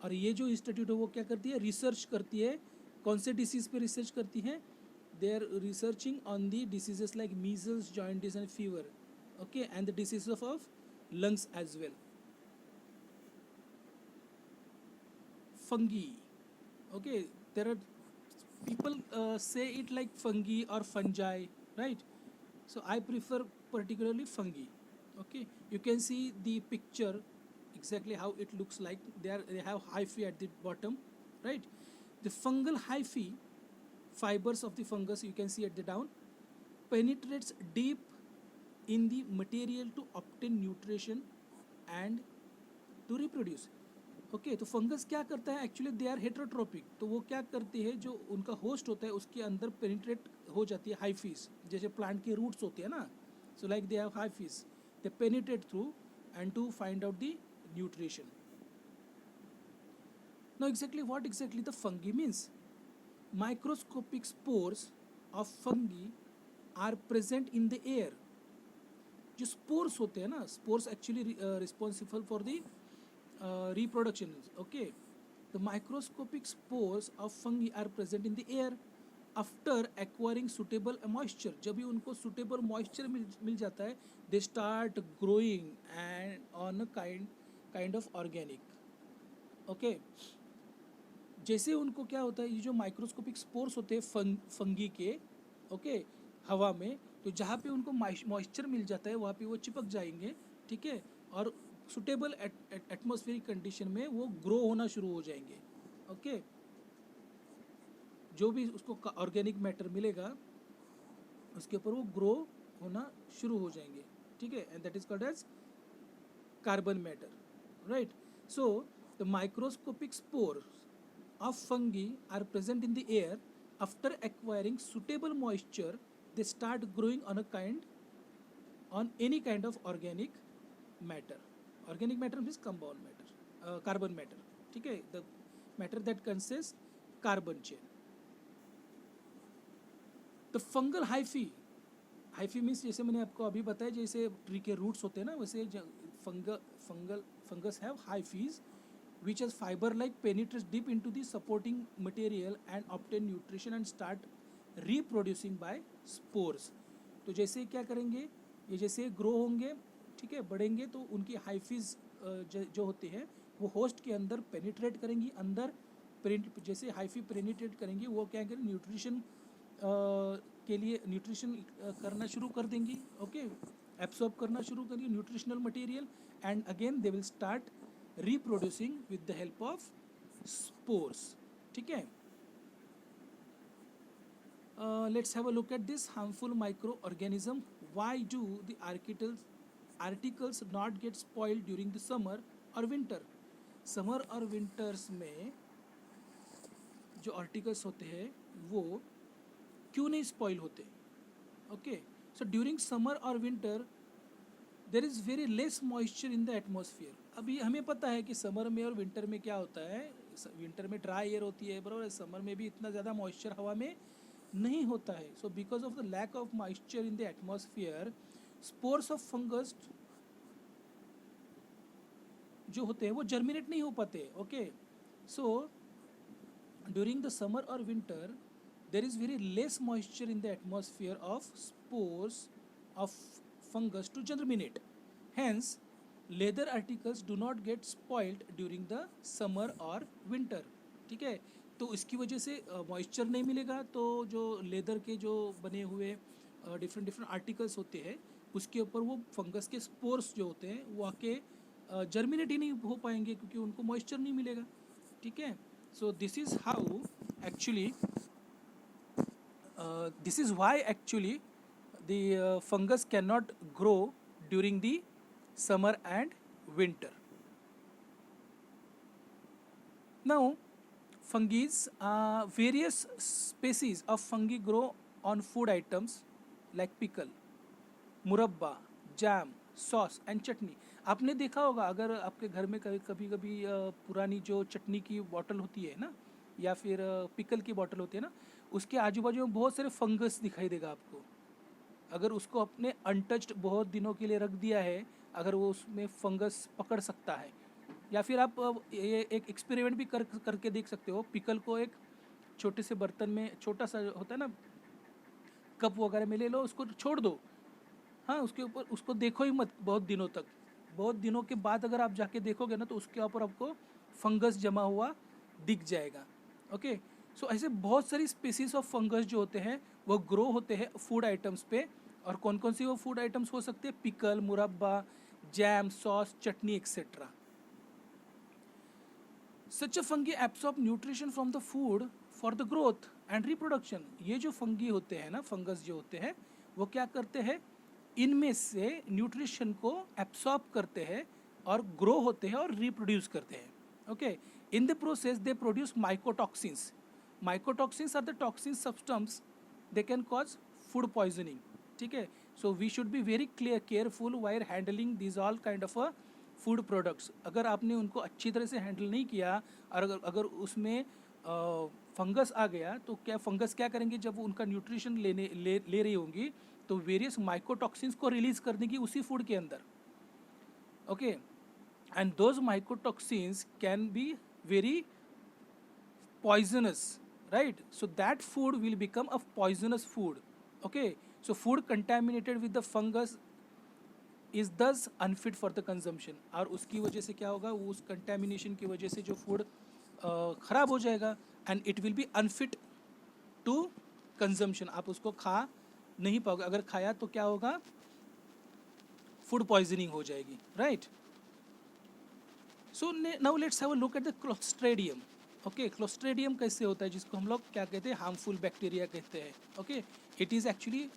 और ये जो institute है वो क्या करती है? रिसर्च करती है. कौन से डिसीज़ पे रिसर्च करती है? They are researching on the diseases like measles, jaundice and fever, okay, and the diseases of lungs as well. Fungi, okay, there are people say it like fungi or fungi, right? So I prefer particularly fungi. Okay, you can see the picture exactly how it looks like. They have hyphae at the bottom, right? The fungal hyphae, fibers of the fungus, you can see at the down, penetrates deep in the material to obtain nutrition and to reproduce. Okay, तो fungus क्या करता है? Actually they are heterotrophic. तो वो क्या करती है, जो उनका होस्ट होता है उसके अंदर पेनिट्रेट हो जाती है हाइफीज, जैसे प्लांट के रूट्स होते हैं ना. So like they have hyphae, they penetrate through and to find out the nutrition. Now exactly what exactly the fungi means. Microscopic spores of fungi are present in the air. जो spores होते हैं ना, spores actually responsible for the reproduction. Okay, the microscopic spores of fungi are present in the air after acquiring suitable moisture. जब भी उनको suitable moisture मिल जाता है, they start growing and on a kind of organic. Okay, जैसे उनको क्या होता है, ये जो माइक्रोस्कोपिक स्पोर्स होते हैं फंगी के, ओके, हवा में, तो जहाँ पे उनको मॉइस्चर मिल जाता है वहाँ पे वो चिपक जाएंगे, ठीक है, और सुटेबल एटमॉस्फेरिक कंडीशन में वो ग्रो होना शुरू हो जाएंगे. ओके, जो भी उसको ऑर्गेनिक मैटर मिलेगा उसके ऊपर वो ग्रो होना शुरू हो जाएंगे, ठीक है, and that is called as carbon matter, right. So the microscopic spores of fungi are present in the air. After acquiring suitable moisture, they start growing on any kind of organic matter. Organic matter means compound matter, carbon matter, ठीक है, the matter that consists carbon chain. The fungal hyphae means, जैसे मैंने आपको अभी बताया, जैसे tree के roots होते हैं ना, वैसे fungus have hyphae which has fiber like penetrates deep into the supporting material and obtain nutrition and start reproducing by spores. तो जैसे क्या करेंगे, ये जैसे ग्रो होंगे, ठीक है, बढ़ेंगे, तो उनकी हाइफीज जो होते हैं वो होस्ट के अंदर पेनिट्रेट करेंगी, अंदर जैसे हाइफी पेनिट्रेट करेंगी वो क्या करेंगे, न्यूट्रिशन के लिए न्यूट्रिशन करना शुरू कर देंगी, ओके, एब्सॉर्ब करना शुरू करेंगी nutritional material, and again they will start reproducing with the help of spores. ठीक है. Let's have a look at this harmful microorganism. Why do the articles not get spoiled during the summer or winter? Summer और winters में जो articles होते हैं वो क्यों नहीं spoil होते? Okay, so during summer or winter there is very less moisture in the atmosphere. अभी हमें पता है कि समर में और विंटर में क्या होता है, विंटर में ड्राई एयर होती है, बराबर, समर में भी इतना ज़्यादा मॉइस्चर हवा में नहीं होता है. So because of the lack of moisture in the atmosphere, spores of fungus जो होते हैं वो जर्मिनेट नहीं हो पाते. Okay, so during the summer और winter there is very less moisture in the atmosphere of spores of fungus to germinate. Hence leather articles do not get spoiled during the summer और winter. ठीक है, तो इसकी वजह से moisture नहीं मिलेगा, तो जो लेदर के जो बने हुए डिफरेंट आर्टिकल्स होते हैं उसके ऊपर वो फंगस के स्पोर्स जो होते हैं वो आके जर्मिनेट ही नहीं हो पाएंगे क्योंकि उनको मॉइस्चर नहीं मिलेगा. ठीक है, so this is how actually this is why actually the fungus can not grow during the summer and winter. Now, fungus, various species of fungi grow on food items like pickle, मुरब्बा, jam, sauce and चटनी. आपने देखा होगा अगर आपके घर में कभी पुरानी जो चटनी की बॉटल होती है ना, या फिर पिकल की बॉटल होती है ना, उसके आजू बाजू में बहुत सारे फंगस दिखाई देगा आपको. अगर उसको अपने अनटच्ड बहुत दिनों के लिए रख दिया है, अगर वो उसमें फंगस पकड़ सकता है. या फिर आप ये एक एक्सपेरिमेंट भी करके देख सकते हो. पिकल को एक छोटे से बर्तन में, छोटा सा होता है ना कप वगैरह में ले लो, उसको छोड़ दो, हाँ, उसके ऊपर उसको देखो ही मत बहुत दिनों तक. बहुत दिनों के बाद अगर आप जाके देखोगे ना तो उसके ऊपर आपको फंगस जमा हुआ दिख जाएगा. ओके, सो ऐसे बहुत सारी स्पीसीज ऑफ फंगस जो होते हैं वो ग्रो होते हैं फूड आइटम्स पे. और कौन कौन सी वो फूड आइटम्स हो सकते हैं? पिकल, मुरब्बा, jam, sauce, chutney etcetera. Such a fungi absorb nutrition from the food for the growth and reproduction. ये जो फंगी होते हैं ना, फंगस जो होते हैं, वो क्या करते हैं, इनमें से न्यूट्रिशन को एब्सॉर्ब करते हैं और ग्रो होते हैं और रिप्रोड्यूस करते हैं. Okay, in the process they produce mycotoxins. Mycotoxins are the toxin substance they can cause food poisoning. ठीक है, so we should be very careful while handling this all kind of a food products. अगर आपने उनको अच्छी तरह से handle नहीं किया और अगर उसमें फंगस आ गया तो क्या फंगस क्या करेंगे, जब वो उनका न्यूट्रिशन ले रही होंगी तो वेरियस माइकोटॉक्सिन्स को रिलीज कर देंगी उसी फूड के अंदर. Okay, and those mycotoxins can be very poisonous, right? So that food will become a poisonous food. Okay, so food contaminated with the fungus is thus unfit for the consumption. और उसकी वजह से क्या होगा, उस contamination की वजह से जो फूड ख़राब हो जाएगा and it will be unfit to consumption. आप उसको खा नहीं पाओगे. अगर खाया तो क्या होगा, फूड पॉइजनिंग हो जाएगी, right? So now let's have a look at the क्लोस्ट्रेडियम. Okay, क्लोस्ट्रेडियम कैसे होता है, जिसको हम लोग क्या कहते हैं, हार्मफुल बैक्टीरिया कहते हैं. Okay, it is actually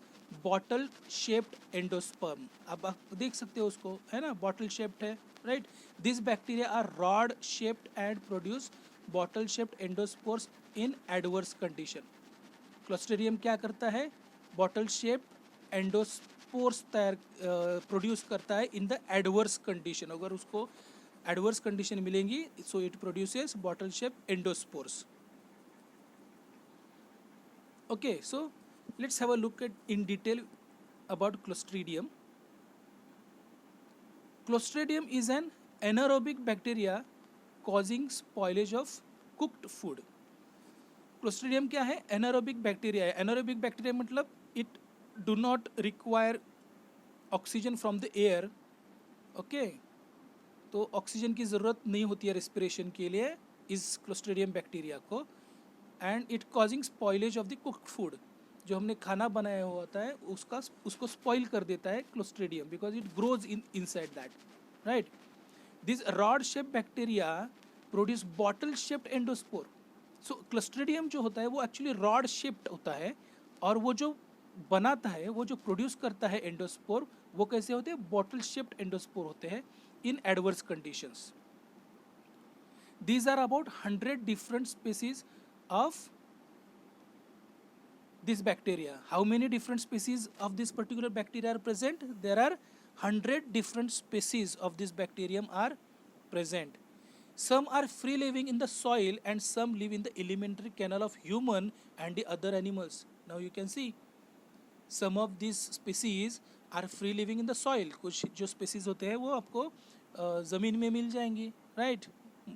bottle shaped endosperm. अब आप देख सकते हो उसको, है ना, बॉटल शेप्ड है, right? This bacteria are rod shaped and produce bottle shaped endospores in adverse condition. Clostridium क्या करता है, बॉटल शेप्ड एंडोस्पोर्स प्रोड्यूस करता है इन द एडवर्स कंडीशन. अगर उसको एडवर्स कंडीशन मिलेंगी so it produces bottle shaped endospores. Okay, so let's have a look at in detail about clostridium. Clostridium is an anaerobic bacteria causing spoilage of cooked food. Clostridium क्या है? Anaerobic bacteria है। Anaerobic bacteria मतलब it do not require oxygen from the air. Okay, तो oxygen की ज़रूरत नहीं होती है रेस्पिरेशन के लिए इस क्लोस्ट्रीडियम बैक्टीरिया को। And it causing spoilage of the cooked food, जो हमने खाना बनाया हुआ होता है उसको स्पॉइल कर देता है clostridium, because it grows inside that, right. This rod shape bacteria produce bottle shaped endospore. So clostridium जो होता है वो एक्चुअली रॉड शेप्ड होता है, और वो जो बनाता है, वो जो प्रोड्यूस करता है एंडोस्पोर, वो कैसे होते हैं? बॉटल शेप्ड एंडोस्पोर होते हैं in adverse conditions. These are about 100 different species of this bacteria. How many different species of this particular bacteria are present? There are 100 different species of this bacterium are present. Some are free living in the soil and some live in the alimentary canal of human and the other animals. Now you can see some of these species are free living in the soil. कुछ जो species होते हैं वो आपको ज़मीन में मिल जाएंगी, right?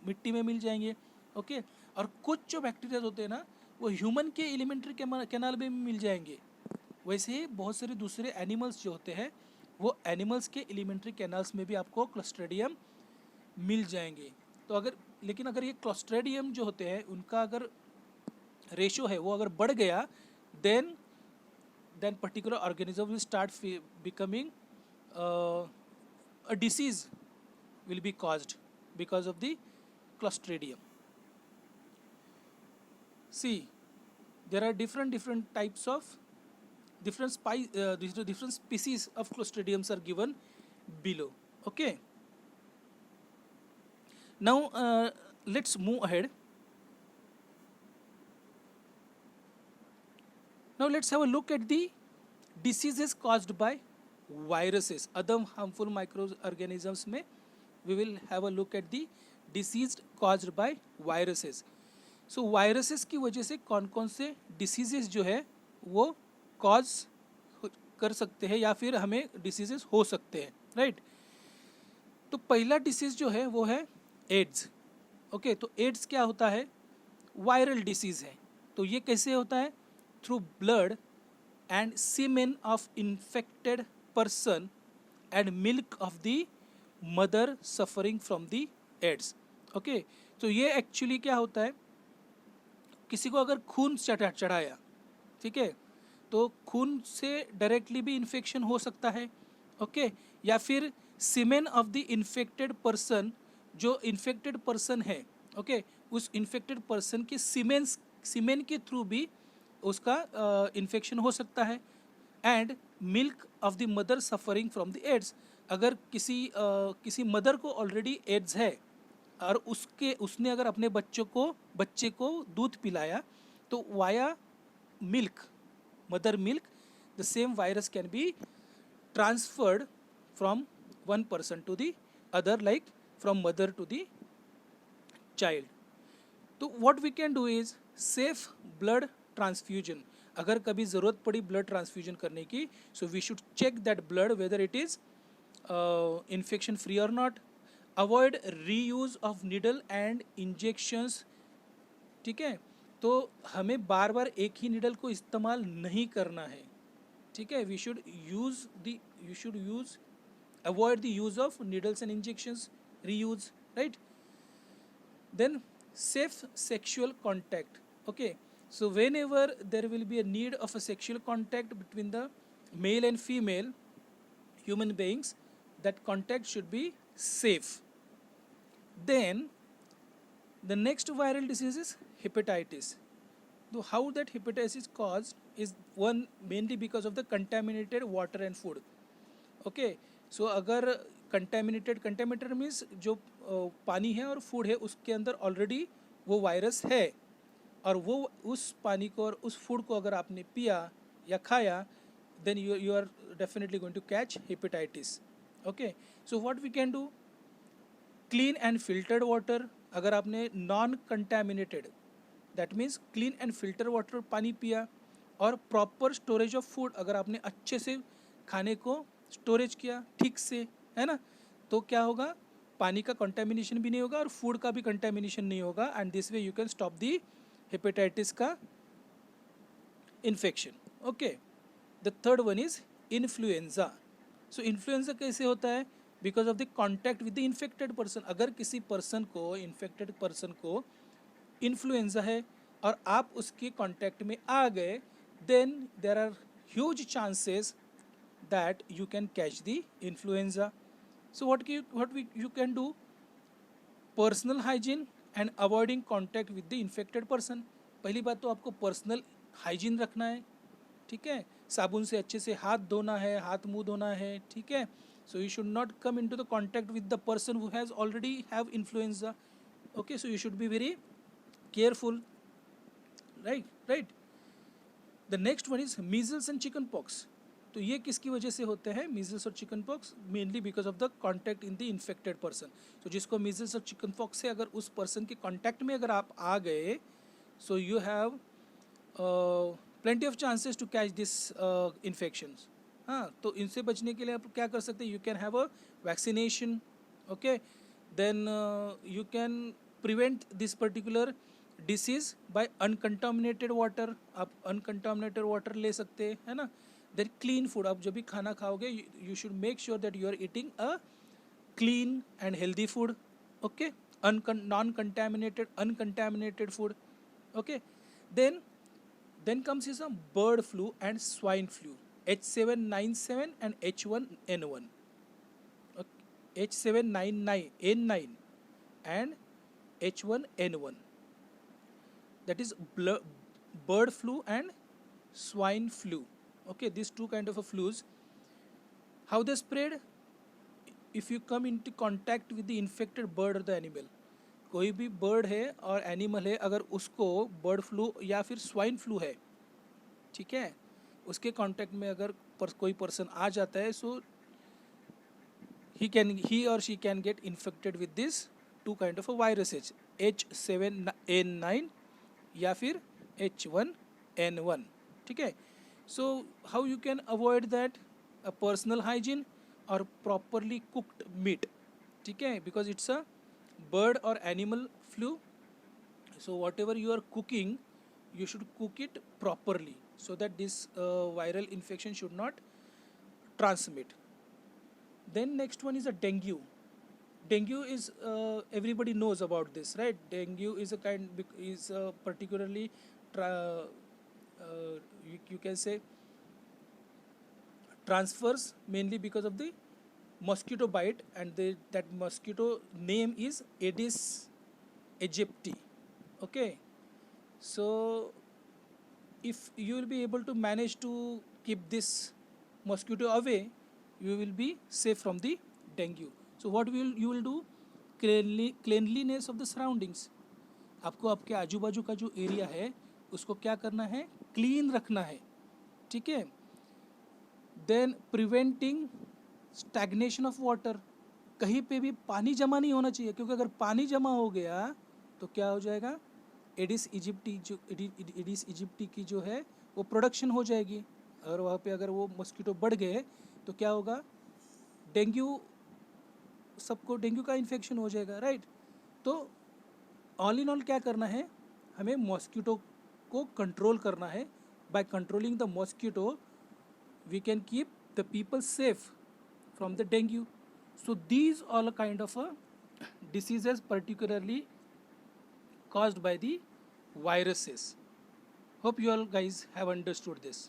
मिट्टी में मिल जाएंगे, ओके। और कुछ जो बैक्टीरिया होते हैं ना, वो ह्यूमन के एलिमेंट्री कैनाल में मिल जाएंगे। वैसे ही बहुत सारे दूसरे एनिमल्स जो होते हैं, वो एनिमल्स के एलिमेंट्री कैनाल्स में भी आपको क्लोस्ट्रीडियम मिल जाएंगे। तो लेकिन अगर ये क्लोस्ट्रीडियम जो होते हैं उनका अगर रेशो है वो अगर बढ़ गया, then particular organism will start becoming a disease will be caused because of the Clostridium. See, there are different types of different species of Clostridiums are given below. Okay. Now let's move ahead. Now let's have a look at the diseases caused by viruses, other harmful microorganisms में we will have a look at the disease caused by viruses. So viruses की वजह से कौन कौन से diseases जो है वो cause कर सकते हैं या फिर हमें diseases हो सकते हैं, right? तो पहला disease जो है वो है एड्स। ओके, तो एड्स क्या होता है? वायरल डिसीज़ है। तो ये कैसे होता है? Through blood and semen of infected person and milk of the mother suffering from the AIDS. Okay, तो ये एक्चुअली क्या होता है? किसी को अगर खून चढ़ाया, ठीक है, तो खून से डायरेक्टली भी इन्फेक्शन हो सकता है, ओके, या फिर सीमेन ऑफ द इन्फेक्टेड पर्सन, जो इन्फेक्टेड पर्सन है, ओके, उस इन्फेक्टेड पर्सन के सीमेन के थ्रू भी उसका इन्फेक्शन हो सकता है। And milk of the mother suffering from the AIDS, अगर किसी मदर को ऑलरेडी एड्स है और उसने अगर अपने बच्चे को दूध पिलाया, तो via milk, mother milk, the same virus can be transferred from one person to the other, like from mother to the child. तो what we can do is safe blood transfusion. अगर कभी ज़रूरत पड़ी ब्लड ट्रांसफ्यूजन करने की, so we should check that blood whether it is infection free और not. Avoid reuse of needle and injections, ठीक है, तो हमें बार बार एक ही नीडल को इस्तेमाल नहीं करना है, ठीक है। We should use avoid the use of needles and injections, reuse, right. Then safe sexual contact. Okay, so whenever there will be a need of a sexual contact between the male and female human beings, that contact should be safe. Then the next viral disease is hepatitis. So how that hepatitis is caused is one mainly because of the contaminated water and food. Okay, so अगर contaminated means जो पानी है और food है उसके अंदर already वो virus है, और वो उस पानी को और उस फूड को अगर आपने पिया या खाया, then you are definitely going to catch hepatitis. Okay, so what we can do, clean and filtered water. अगर आपने non contaminated, that means clean and filter water पानी पिया, और प्रॉपर स्टोरेज ऑफ फूड, अगर आपने अच्छे से खाने को स्टोरेज किया ठीक से, है ना, तो क्या होगा, पानी का कंटेमिनेशन भी नहीं होगा और फूड का भी कंटेमिनेशन नहीं होगा, and this way you can stop the hepatitis का infection. Okay, the third one is influenza. So influenza कैसे होता है, because of the contact with the infected person. अगर किसी पर्सन को, इन्फेक्टेड पर्सन को इन्फ्लुएंजा है और आप उसके कांटेक्ट में आ गए, then there are huge chances that you can catch the influenza. So what you can do, personal hygiene and avoiding contact with the infected person. पहली बात तो आपको पर्सनल हाइजीन रखना है, ठीक है, साबुन से अच्छे से हाथ धोना है, हाथ मुंह धोना है, ठीक है. So you should not come into the contact with the person who has already have influenza. Okay, so you should be very careful, right. The next one is measles and chicken pox. तो ये किसकी वजह से होते हैं, measles और chicken pox? Mainly because of the contact in the infected person. तो जिसको मीजल्स और चिकन पॉक्स है, अगर उस पर्सन के कॉन्टैक्ट में अगर आप आ गए, so you have plenty of chances to catch this infections. हाँ, तो इनसे बचने के लिए आप क्या कर सकते हैं, you can have a vaccination. Okay, then you can prevent this particular disease by uncontaminated water. आप अनकंटामिनेटेड वाटर ले सकते हैं ना. Then clean food. आप जब भी खाना खाओगे, you should make sure that you are eating a clean and healthy food. Okay, non contaminated, uncontaminated food. Okay, then comes is a bird flu and swine flu, H797 and H1N1. Okay, H799N9 and H1N1, that is bird flu and swine flu. Okay, these two kind of a flus. How they spread? If you come into contact with the infected bird or the animal. कोई भी bird है और animal है, अगर उसको bird flu या फिर swine flu है, ठीक है, उसके कांटेक्ट में अगर कोई पर्सन आ जाता है, सो ही और she can get infected with this two kind of a viruses, H7N9 या फिर H1N1. ठीक है. So how you can avoid that? A personal hygiene और प्रॉपरली कुक्ड मीट. ठीक है, because it's a bird or animal flu. So whatever you are cooking, you should cook it properly so that this viral infection should not transmit. Then next one is a dengue. Dengue is everybody knows about this, right? Dengue is a particularly you can say transfers mainly because of the mosquito bite, and that mosquito name is Aedes aegypti. Okay, so if you will be able to manage to keep this mosquito away, you will be safe from the dengue. So what you will do? Cleanliness of the surroundings. आपको आपके आजू बाजू का जो area है उसको क्या करना है, क्लीन रखना है. ठीक है. Then preventing stagnation of water. कहीं पे भी पानी जमा नहीं होना चाहिए, क्योंकि अगर पानी जमा हो गया तो क्या हो जाएगा, एडिस इजिप्टी की जो है वो प्रोडक्शन हो जाएगी. और वहाँ पे अगर वो मॉस्किटो बढ़ गए तो क्या होगा, डेंगू, सबको डेंगू का इन्फेक्शन हो जाएगा, राइट. तो ऑल इन ऑल क्या करना है, हमें मॉस्किटो को कंट्रोल करना है. By controlling the mosquito we can keep the people safe from the dengue. So these all kind of diseases particularly caused by the viruses. Hope you all guys have understood this.